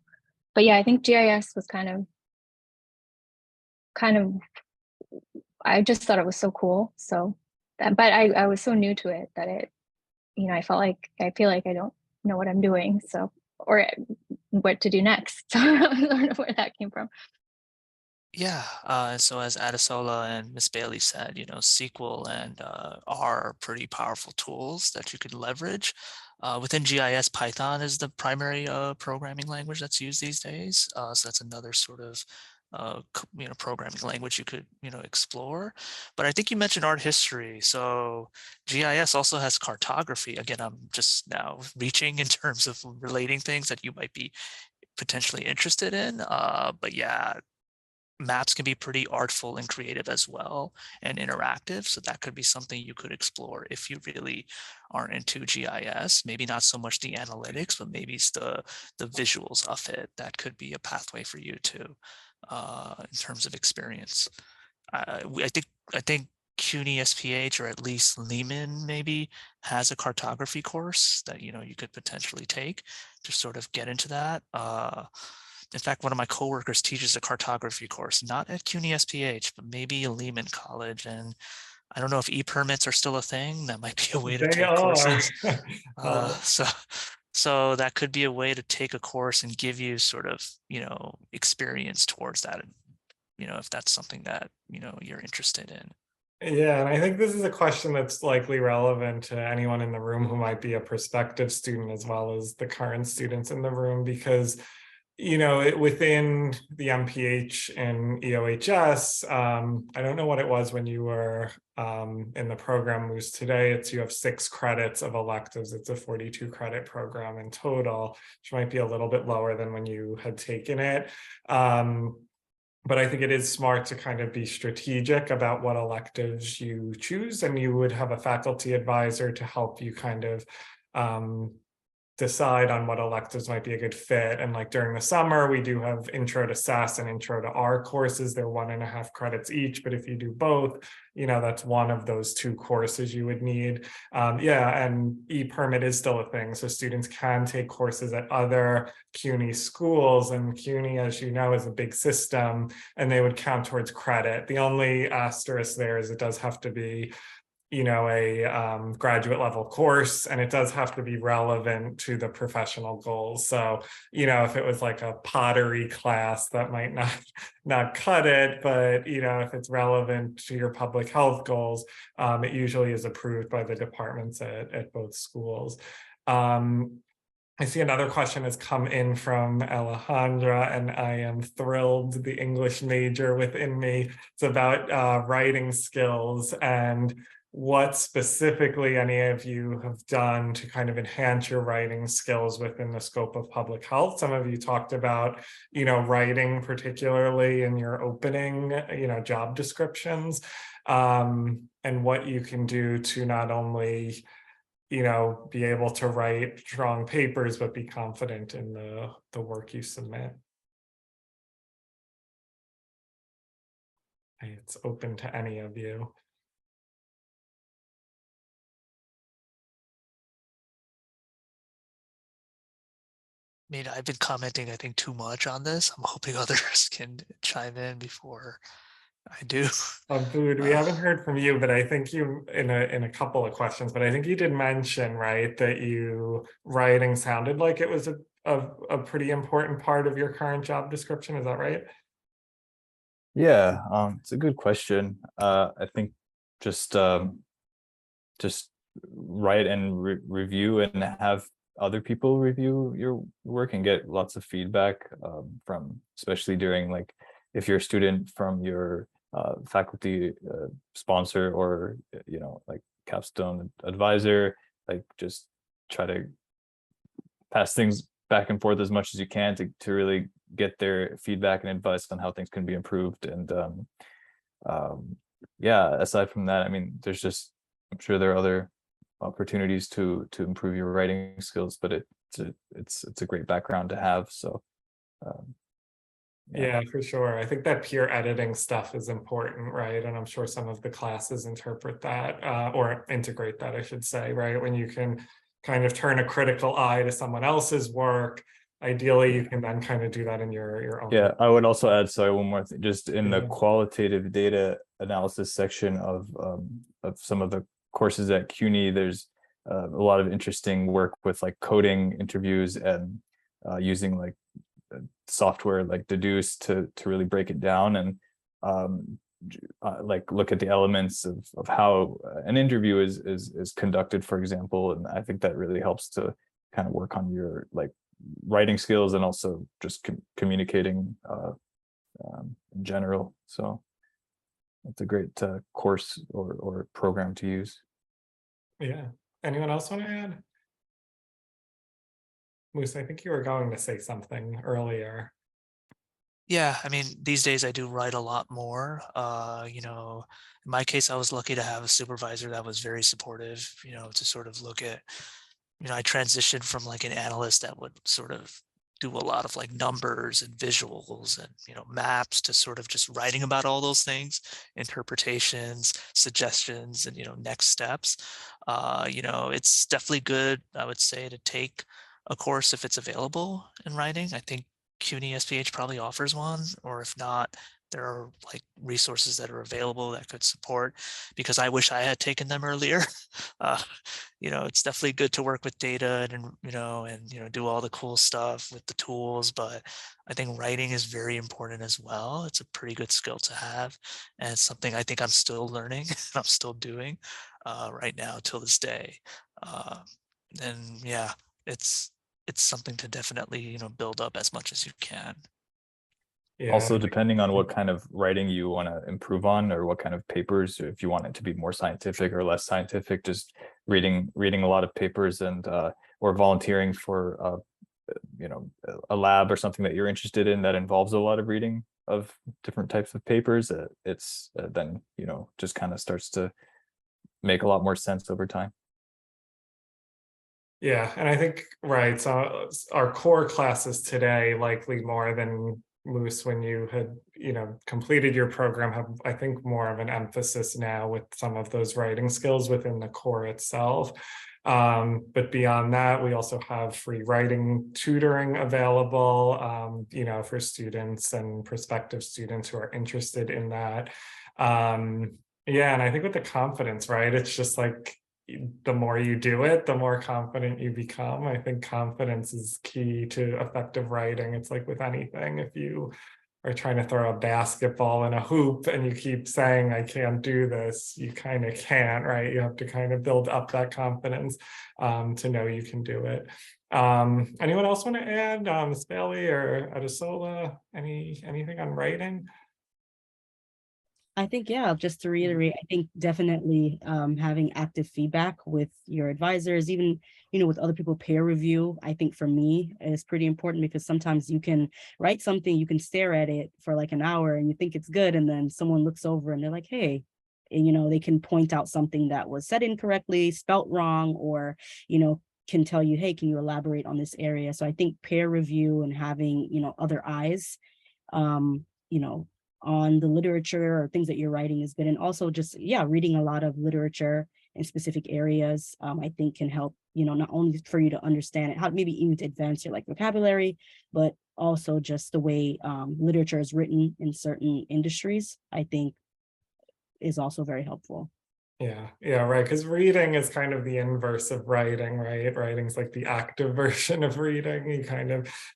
But yeah, I think GIS was kind of, I just thought it was so cool. So, but I was so new to it that I feel like I don't know what I'm doing. So, or what to do next. So I don't know where that came from. Yeah, so as Adesola and Miss Bailey said, SQL and R are pretty powerful tools that you could leverage. Within GIS, Python is the primary programming language that's used these days. So that's another sort of programming language you could explore. But I think you mentioned art history, so GIS also has cartography. Again, I'm just now reaching in terms of relating things that you might be potentially interested in. But yeah, maps can be pretty artful and creative as well, and interactive. So that could be something you could explore if you really aren't into GIS. Maybe not so much the analytics, but maybe it's the visuals of it. That could be a pathway for you too, in terms of experience. I think CUNY SPH, or at least Lehman maybe, has a cartography course that you could potentially take to sort of get into that. In fact, one of my coworkers teaches a cartography course, not at CUNY SPH, but maybe a Lehman College. And I don't know if e-permits are still a thing. That might be a way to take courses. So that could be a way to take a course and give you sort of, experience towards that. If that's something that, you're interested in. Yeah, and I think this is a question that's likely relevant to anyone in the room who might be a prospective student as well as the current students in the room, because within the MPH and EOHS, I don't know what it was when you were in the program. Moose, today you have 6 credits of electives. It's a 42 credit program in total, which might be a little bit lower than when you had taken it. But I think it is smart to kind of be strategic about what electives you choose, and you would have a faculty advisor to help you kind of decide on what electives might be a good fit. And like during the summer, we do have intro to SAS and intro to R courses. They're 1.5 credits each, but if you do both, that's one of those 2 courses you would need. And e-permit is still a thing. So students can take courses at other CUNY schools, and CUNY, as you know, is a big system, and they would count towards credit. The only asterisk there is it does have to be a graduate level course, and it does have to be relevant to the professional goals. So, if it was like a pottery class, that might not cut it, but, if it's relevant to your public health goals, it usually is approved by the departments at both schools. I see another question has come in from Alejandra, and I am thrilled, the English major within me. It's about writing skills and what specifically any of you have done to kind of enhance your writing skills within the scope of public health. Some of you talked about, writing particularly in your opening, job descriptions, and what you can do to not only be able to write strong papers, but be confident in the work you submit. It's open to any of you. I mean, I've been commenting, I think, too much on this. I'm hoping others can chime in before I do. Food, we haven't heard from you, but I think you in a couple of questions, but I think you did mention, right, that writing sounded like it was a pretty important part of your current job description. Is that right? Yeah, it's a good question. I think just write and review and have other people review your work and get lots of feedback from, especially during, like, if you're a student, from your faculty sponsor, or like capstone advisor. Like, just try to pass things back and forth as much as you can to really get their feedback and advice on how things can be improved. And yeah, aside from that, I mean, I'm sure there are other opportunities to improve your writing skills, but it's a great background to have. So yeah, for sure. I think that peer editing stuff is important, right? And I'm sure some of the classes interpret that or integrate that, I should say, right? When you can kind of turn a critical eye to someone else's work, ideally you can then kind of do that in your own. Yeah, I would also add, sorry, one more thing, just in the Yeah. qualitative data analysis section of some of the courses at CUNY, there's a lot of interesting work with, like, coding interviews and using, like, software like Deduce to really break it down and like look at the elements of how an interview is conducted, for example. And I think that really helps to kind of work on your, like, writing skills and also just communicating in general. So it's a great course or program to use. Yeah. Anyone else want to add? Moose, I think you were going to say something earlier. Yeah, I mean, these days I do write a lot more. In my case, I was lucky to have a supervisor that was very supportive, to sort of look at, I transitioned from, like, an analyst that would sort of do a lot of, like, numbers and visuals and, maps, to sort of just writing about all those things, interpretations, suggestions, and, next steps. It's definitely good, I would say, to take a course if it's available in writing. I think CUNY SPH probably offers one, or if not, there are, like, resources that are available that could support, because I wish I had taken them earlier. Uh, it's definitely good to work with data and do all the cool stuff with the tools, but I think writing is very important as well. It's a pretty good skill to have, and it's something I think I'm still learning and I'm still doing right now till this day. Uh, and yeah, it's something to definitely, build up as much as you can. Yeah. Also, depending on what kind of writing you want to improve on, or what kind of papers, if you want it to be more scientific or less scientific, just reading a lot of papers and or volunteering for a lab or something that you're interested in that involves a lot of reading of different types of papers, it's then just kind of starts to make a lot more sense over time. Yeah, and I think, right, so our core classes today, likely more than Moose when you had, completed your program, have, I think, more of an emphasis now with some of those writing skills within the core itself. But beyond that, we also have free writing tutoring available, for students and prospective students who are interested in that. Yeah, and I think with the confidence, right, it's just like, the more you do it, the more confident you become. I think confidence is key to effective writing. It's like with anything, if you are trying to throw a basketball in a hoop and you keep saying, I can't do this, you kind of can't, right? You have to kind of build up that confidence to know you can do it. Anyone else want to add? Ms. Bailey or Adesola, anything on writing? I think, yeah, just to reiterate, I think definitely having active feedback with your advisors, even, with other people, peer review, I think for me is pretty important, because sometimes you can write something, you can stare at it for like an hour and you think it's good. And then someone looks over and they're like, hey, and, they can point out something that was said incorrectly, spelt wrong, or, can tell you, hey, can you elaborate on this area? So I think peer review and having, other eyes, you know, on the literature or things that you're writing is good. And also just, reading a lot of literature in specific areas, I think can help, not only for you to understand it, how maybe even to advance your vocabulary, but also just the way literature is written in certain industries, I think is also very helpful. Yeah, right. Because reading is kind of the inverse of writing, right? Writing's like the active version of reading.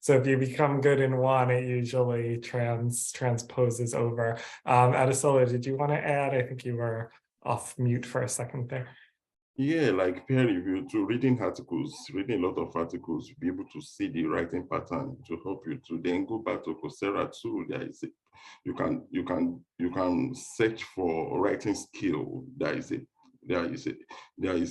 So if you become good in one, it usually transposes over. Adesola, did you want to add? I think you were off mute for a second there. Yeah, like peer review to reading articles, reading a lot of articles, be able to see the writing pattern to help you to then go back to Coursera too. You can search for writing skill. There is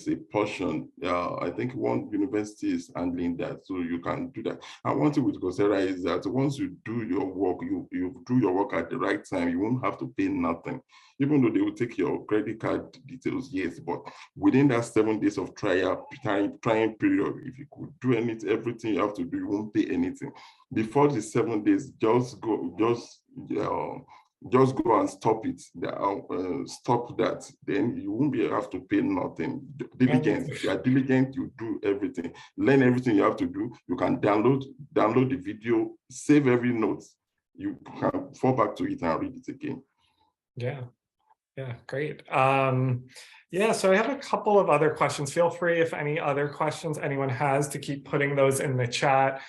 a portion. I think one university is handling that, so you can do that. And one thing with Coursera is that once you do your work, you do your work at the right time, you won't have to pay nothing, even though they will take your credit card details, yes, but within that 7 days of trying period, if you could do everything you have to do, you won't pay anything. Before the 7 days, just go and stop it. Stop that. Then you won't have to pay nothing. Diligence. If you are diligent, you do everything. Learn everything you have to do. You can download the video, save every note. You can fall back to it and read it again. Yeah, great. So I have a couple of other questions. Feel free, if any other questions anyone has, to keep putting those in the chat.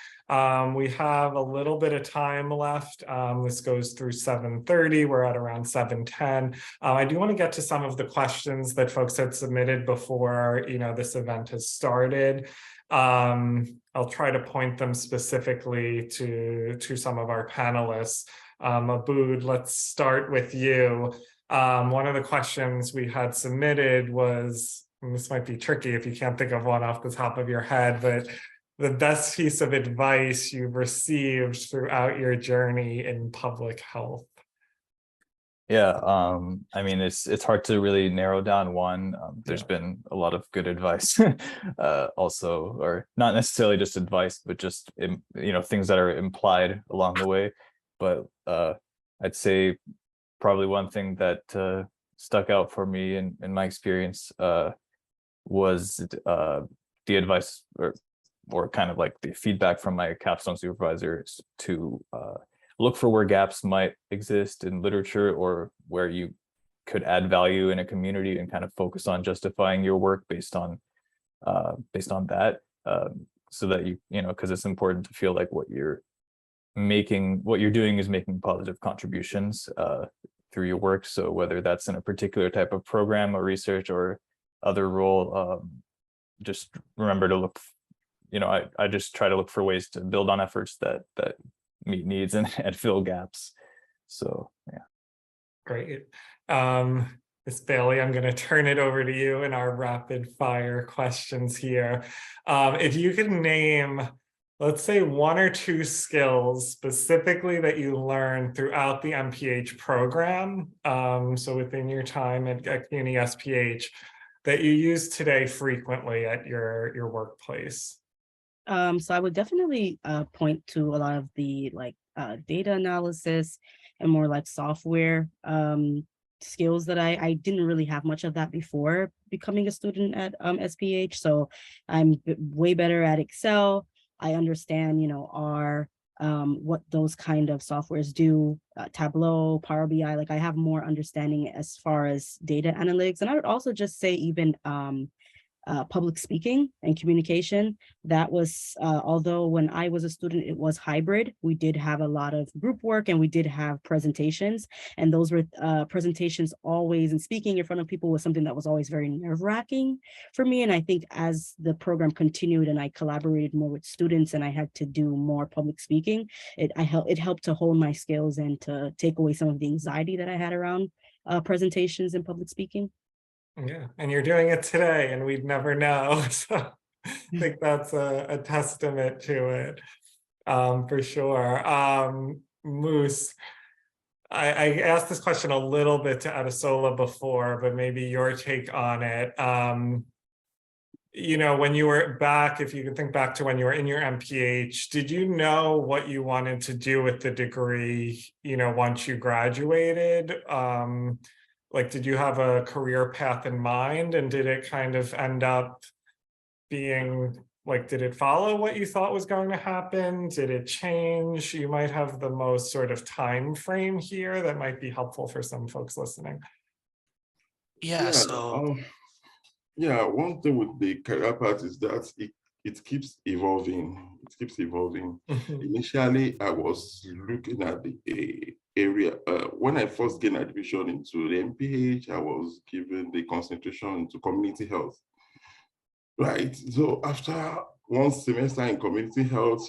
We have a little bit of time left. This goes through 7:30. We're at around 7:10. I do want to get to some of the questions that folks had submitted before, this event has started. I'll try to point them specifically to some of our panelists. Abood, let's start with you. One of the questions we had submitted was, and this might be tricky if you can't think of one off the top of your head, but the best piece of advice you've received throughout your journey in public health. Yeah, I mean, it's hard to really narrow down one. There's been a lot of good advice also, or not necessarily just advice, but just, things that are implied along the way. But I'd say probably one thing that stuck out for me in my experience was the advice or kind of like the feedback from my capstone supervisors to look for where gaps might exist in literature or where you could add value in a community, and kind of focus on justifying your work based on that, so that because it's important to feel like what you're doing is making positive contributions through your work. So whether that's in a particular type of program or research or other role, just remember to look, I just try to look for ways to build on efforts that meet needs and fill gaps. So yeah. Great. Ms. Bailey, I'm going to turn it over to you in our rapid fire questions here. If you can name, let's say, one or two skills specifically that you learned throughout the MPH program, so within your time at CUNY SPH, that you use today frequently at your workplace. So I would definitely point to a lot of the data analysis and more like software skills that I didn't really have much of that before becoming a student at SPH. So I'm way better at Excel. I understand, what those kind of softwares do, Tableau, Power BI, I have more understanding as far as data analytics. And I would also just say even public speaking and communication. That was, although when I was a student, it was hybrid. We did have a lot of group work and we did have presentations. And those were presentations always, and speaking in front of people was something that was always very nerve-wracking for me. And I think as the program continued and I collaborated more with students and I had to do more public speaking, it helped to hone my skills and to take away some of the anxiety that I had around presentations and public speaking. Yeah, and you're doing it today and we'd never know. So I think that's a testament to it, for sure. Moose, I asked this question a little bit to Adesola before, but maybe your take on it. You know, when you were back, if you can think back to when you were in your MPH, did you know what you wanted to do with the degree, you know, once you graduated? Like, did you have a career path in mind, and did it kind of end up being like, did it follow what you thought was going to happen? Did it change? You might have the most sort of time frame here that might be helpful for some folks listening. Yeah, so Yeah, one thing with the career path is that it keeps evolving. It keeps evolving. Initially, I was looking at the area. When I first gained admission into the MPH, I was given the concentration into community health. Right. So after one semester in community health,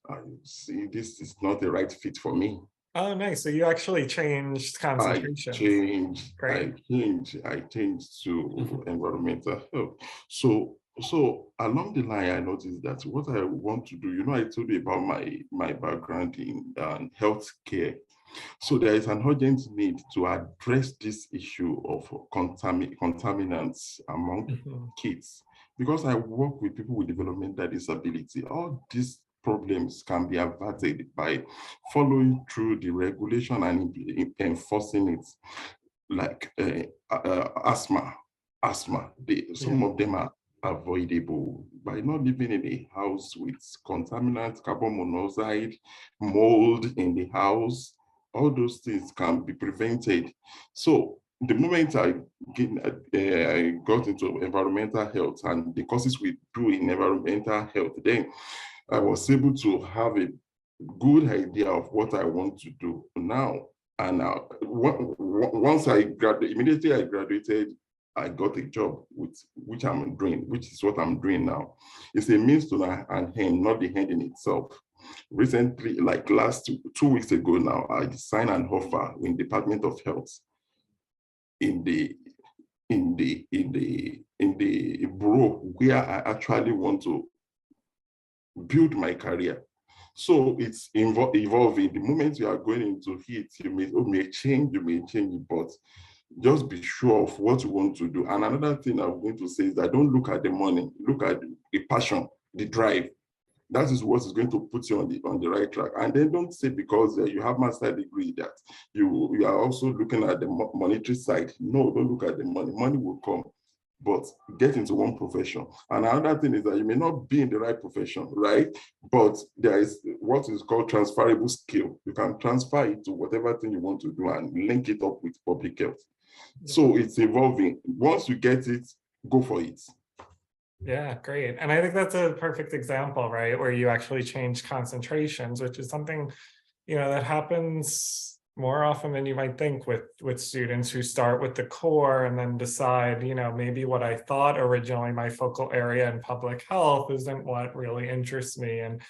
I see this is not the right fit for me. Oh, nice. So you actually changed concentration. I changed to environmental health. So along the line, I noticed that what I want to do, you know, I told you about my background in healthcare. So there is an urgent need to address this issue of contaminants among kids, because I work with people with developmental disability. All these problems can be averted by following through the regulation and enforcing it, like asthma. Some of them are avoidable by not living in a house with contaminants, carbon monoxide, mold in the house. All those things can be prevented. So the moment I got into environmental health and the courses we do in environmental health, then I was able to have a good idea of what I want to do now. And once immediately I graduated, I got a job which I'm doing, which is what I'm doing now. It's a means to an end, not the end in itself. Recently, like last 2 weeks ago now, I signed an offer in Department of Health in the bureau where I actually want to build my career. So it's evolving. The moment you are going into it, you may change, but just be sure of what you want to do. And another thing I'm going to say is that don't look at the money, look at the passion, the drive. That is what is going to put you on the right track. And then don't say because you have master's degree that you are also looking at the monetary side. No, don't look at the money. Money will come, but get into one profession. And another thing is that you may not be in the right profession, right? But there is what is called transferable skill. You can transfer it to whatever thing you want to do and link it up with public health. So it's evolving. Once you get it, go for it. Yeah, great. And I think that's a perfect example, right? Where you actually change concentrations, which is something, you know, that happens more often than you might think with students who start with the core and then decide, you know, maybe what I thought originally my focal area in public health isn't what really interests me. And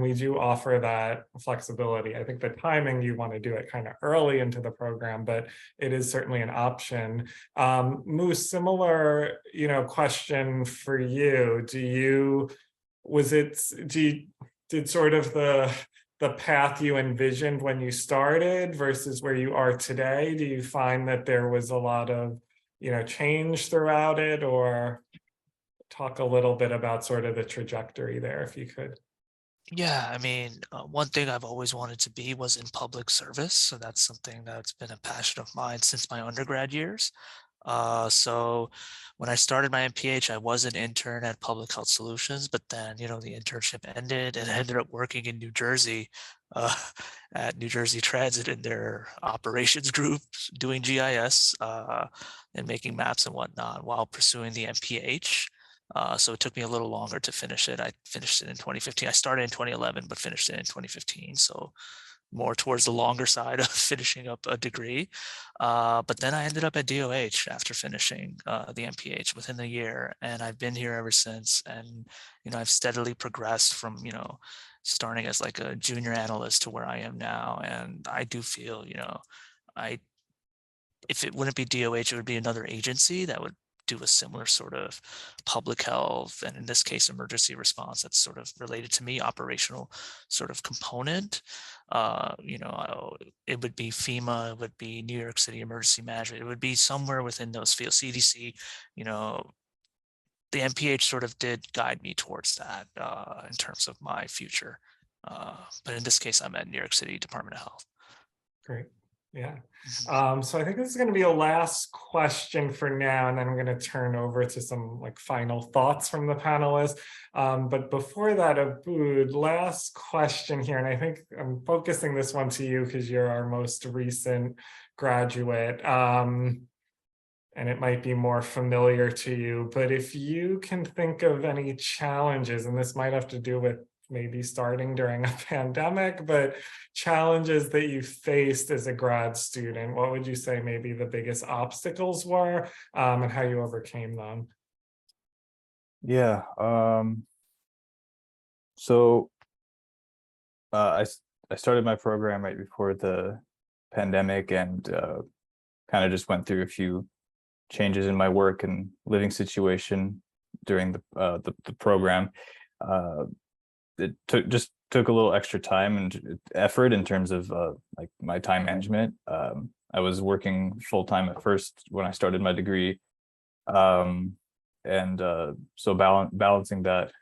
we do offer that flexibility. I think the timing, you want to do it kind of early into the program, but it is certainly an option. Moose, similar, you know, question for you. Did sort of the path you envisioned when you started versus where you are today? Do you find that there was a lot of, you know, change throughout it, or talk a little bit about sort of the trajectory there, if you could? yeah, I mean, one thing I've always wanted to be was in public service. So that's something that's been a passion of mine since my undergrad years. So when I started my MPH, I was an intern at Public Health Solutions, but then, you know, the internship ended and I ended up working in New Jersey at New Jersey Transit in their operations group doing GIS and making maps and whatnot while pursuing the MPH. So it took me a little longer to finish it. I finished it in 2015. I started in 2011, but finished it in 2015. So more towards the longer side of finishing up a degree. But then I ended up at DOH after finishing the MPH within a year, and I've been here ever since. And, I've steadily progressed from, starting as like a junior analyst to where I am now. And I do feel, if it wouldn't be DOH, it would be another agency that would do a similar sort of public health, and in this case, emergency response that's sort of related to me, operational sort of component. It would be FEMA, it would be New York City Emergency Management, it would be somewhere within those fields, CDC, the MPH sort of did guide me towards that in terms of my future. But in this case, I'm at New York City Department of Health. Great. Yeah. So I think this is going to be a last question for now, and then I'm going to turn over to some like final thoughts from the panelists. But before that, Abood, last question here, and I think I'm focusing this one to you because you're our most recent graduate. And it might be more familiar to you, but if you can think of any challenges, and this might have to do with maybe starting during a pandemic, but challenges that you faced as a grad student, what would you say maybe the biggest obstacles were, and how you overcame them? Yeah. So I started my program right before the pandemic, and kind of just went through a few changes in my work and living situation during the program. It took a little extra time and effort in terms of like my time management. I was working full time at first when I started my degree, and so balancing that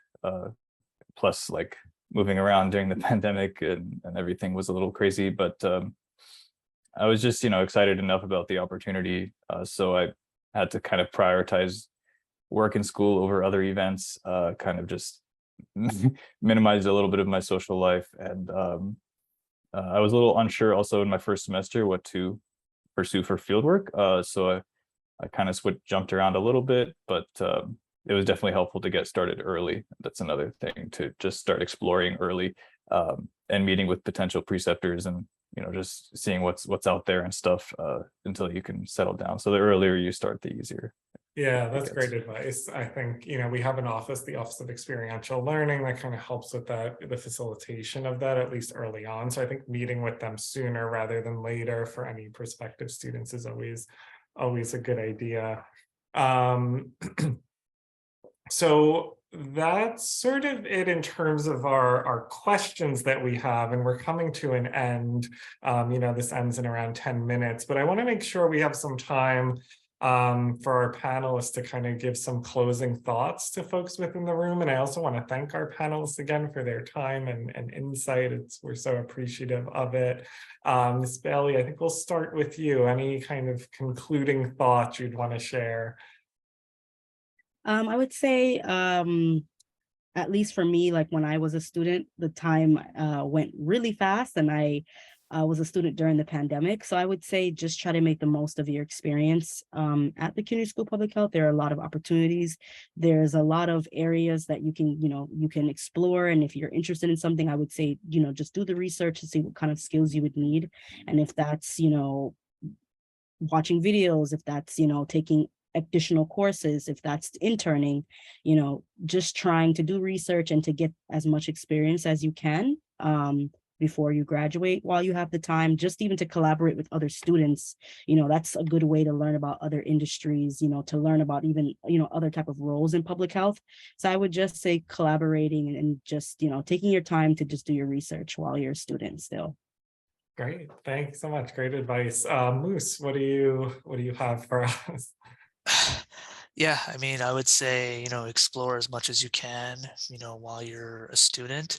plus like moving around during the pandemic and everything was a little crazy, but I was just excited enough about the opportunity, so I had to kind of prioritize work and school over other events, kind of just minimize a little bit of my social life. And I was a little unsure also in my first semester what to pursue for fieldwork. So I kind of jumped around a little bit, but it was definitely helpful to get started early. That's another thing, to just start exploring early, and meeting with potential preceptors and just seeing what's out there and stuff until you can settle down. So the earlier you start, the easier. Yeah, that's great advice. I think, we have an office, the Office of Experiential Learning, that kind of helps with that, the facilitation of that, at least early on. So I think meeting with them sooner rather than later for any prospective students is always a good idea. So that's sort of it in terms of our questions that we have, and we're coming to an end. This ends in around 10 minutes, but I want to make sure we have some time for our panelists to kind of give some closing thoughts to folks within the room. And I also want to thank our panelists again for their time and insight. We're so appreciative of it. Ms. Bailey, I think we'll start with you. Any kind of concluding thoughts you'd want to share? I would say, at least for me, like when I was a student, the time went really fast, and I was a student during the pandemic. So I would say just try to make the most of your experience at the CUNY School of Public Health. There are a lot of opportunities. There's a lot of areas that you can explore. And if you're interested in something, I would say, just do the research to see what kind of skills you would need. And if that's, watching videos, if that's, taking additional courses, if that's interning, just trying to do research and to get as much experience as you can before you graduate while you have the time, just even to collaborate with other students. That's a good way to learn about other industries, to learn about even, other type of roles in public health. So I would just say collaborating and just, taking your time to just do your research while you're a student still. Great. Thanks so much. Great advice. Moose, what do you have for us? Yeah, I mean, I would say, explore as much as you can, while you're a student.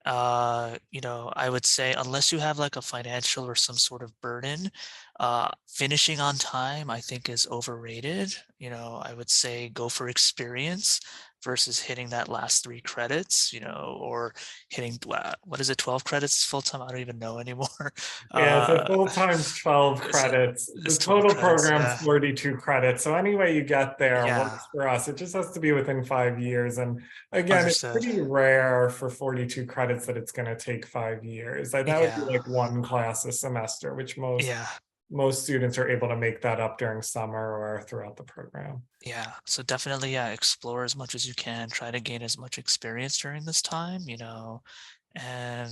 I would say unless you have like a financial or some sort of burden, Finishing on time, I think, is overrated. You know, I would say go for experience versus hitting that last 3 credits, you know, or hitting, what is it, 12 credits full time? I don't even know anymore. Yeah, so full time's 12 it's, credits. The it's 12 total credits. program's Yeah. 42 credits. So any way you get there Yeah. works for us. It just has to be within 5 years. And again, it's Understood. pretty rare for 42 credits that it's going to take 5 years. Like that would be Yeah. like one class a semester, which Yeah. most students are able to make that up during summer or throughout the program. Yeah. So definitely, yeah, explore as much as you can. Try to gain as much experience during this time, you know, and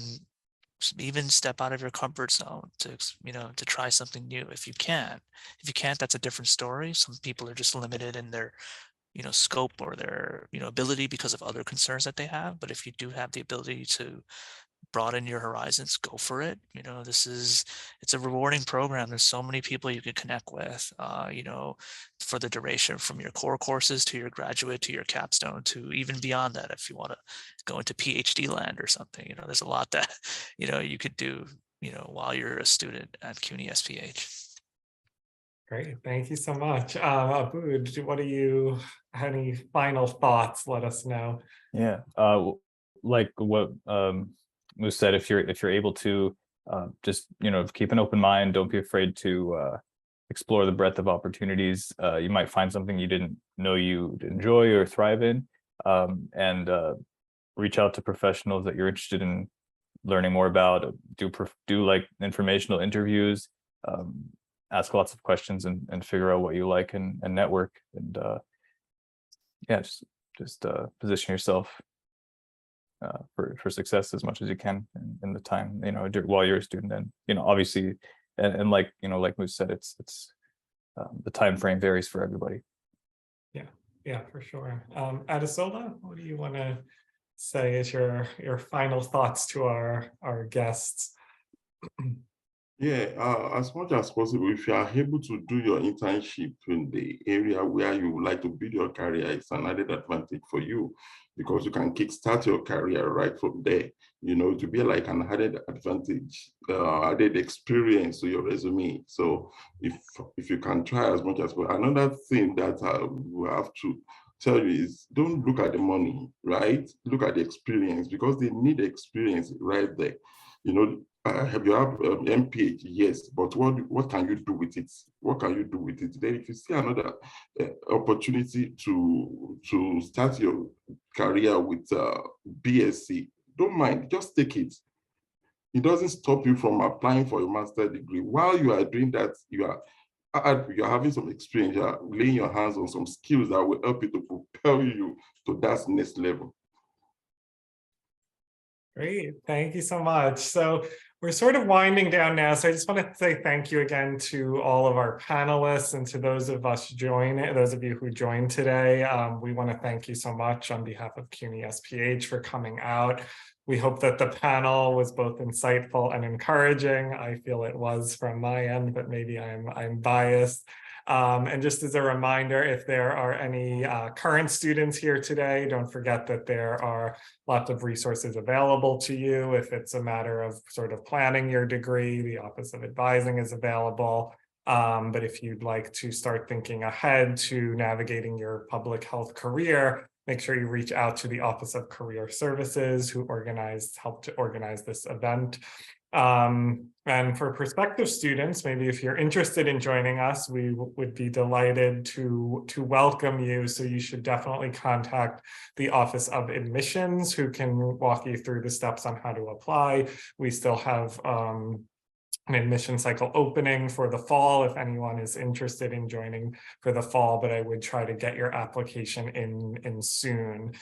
even step out of your comfort zone to, you know, to try something new if you can. If you can't, that's a different story. Some people are just limited in their, you know, scope or their, you know, ability because of other concerns that they have. But if you do have the ability to broaden your horizons, go for it. You know, it's a rewarding program. There's so many people you can connect with, you know, for the duration from your core courses to your graduate to your capstone to even beyond that. If you want to go into PhD land or something, you know, there's a lot that, you know, you could do, you know, while you're a student at CUNY SPH. Great, thank you so much. Abood, any final thoughts? Let us know. Yeah, like what was said, if you're able to just, you know, keep an open mind, don't be afraid to explore the breadth of opportunities. You might find something you didn't know you'd enjoy or thrive in, and reach out to professionals that you're interested in learning more about. Do like informational interviews, ask lots of questions, and figure out what you like, and network, and yeah, just position yourself for success as much as you can in the time, you know, while you're a student. And, you know, obviously, and like, you know, like Moose said, it's the time frame varies for everybody. Yeah, for sure. Adesola, what do you want to say as your final thoughts to our guests? Yeah, as much as possible, if you are able to do your internship in the area where you would like to build your career, it's an added advantage for you, because you can kickstart your career right from there. You know, to be like an added advantage, added experience to your resume. So if you can try as much as possible. Another thing that we have to tell you is, don't look at the money, right? Look at the experience, because they need experience right there. You know, have you have MPH? Yes, but what can you do with it? What can you do with it? Then if you see another opportunity to start your career with BSc, don't mind, just take it. It doesn't stop you from applying for a master's degree. While you are doing that, you're having some experience, you're laying your hands on some skills that will help you to propel you to that next level. Great, thank you so much. So we're sort of winding down now. So I just want to say thank you again to all of our panelists and to those of you who joined today. We want to thank you so much on behalf of CUNY SPH for coming out. We hope that the panel was both insightful and encouraging. I feel it was from my end, but maybe I'm biased. And just as a reminder, if there are any current students here today, don't forget that there are lots of resources available to you. If it's a matter of sort of planning your degree, the Office of Advising is available. But if you'd like to start thinking ahead to navigating your public health career, make sure you reach out to the Office of Career Services, who helped to organize this event. And for prospective students, maybe if you're interested in joining us, we would be delighted to welcome you. So you should definitely contact the Office of Admissions, who can walk you through the steps on how to apply. We still have an admission cycle opening for the fall if anyone is interested in joining for the fall, but I would try to get your application in soon.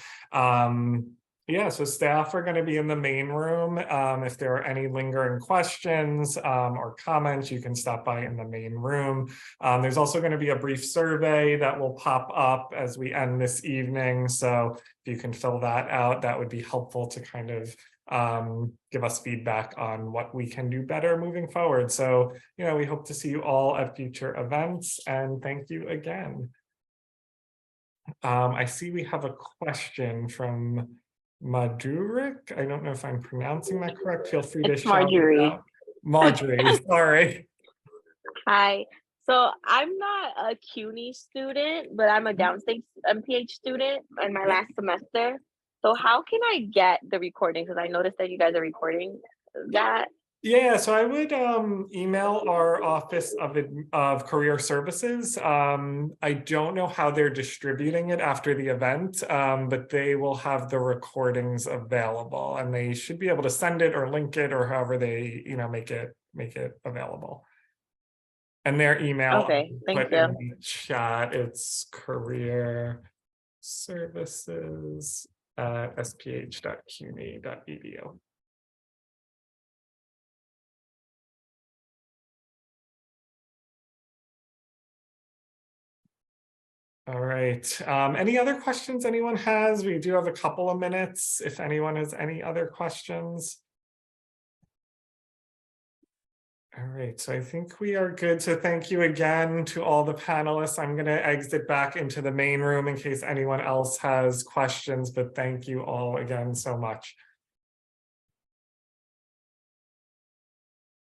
Yeah, so staff are going to be in the main room. If there are any lingering questions or comments, you can stop by in the main room. There's also going to be a brief survey that will pop up as we end this evening. So if you can fill that out, that would be helpful to kind of give us feedback on what we can do better moving forward. So, you know, we hope to see you all at future events, and thank you again. I see we have a question from Madurik. I don't know if I'm pronouncing that correct. Feel free to shout it out. Marjorie, sorry. Hi. So I'm not a CUNY student, but I'm a downstate MPH student in my last semester. So how can I get the recording? Because I noticed that you guys are recording that. Yeah, so I would email our Office of Career Services. I don't know how they're distributing it after the event, but they will have the recordings available, and they should be able to send it or link it or however they, make it available. And their email, Okay, thank put in you. the chat, it's career services at sph.cuny.edu. All right. Any other questions anyone has? We do have a couple of minutes if anyone has any other questions. All right, so I think we are good. So thank you again to all the panelists. I'm going to exit back into the main room in case anyone else has questions, but thank you all again so much.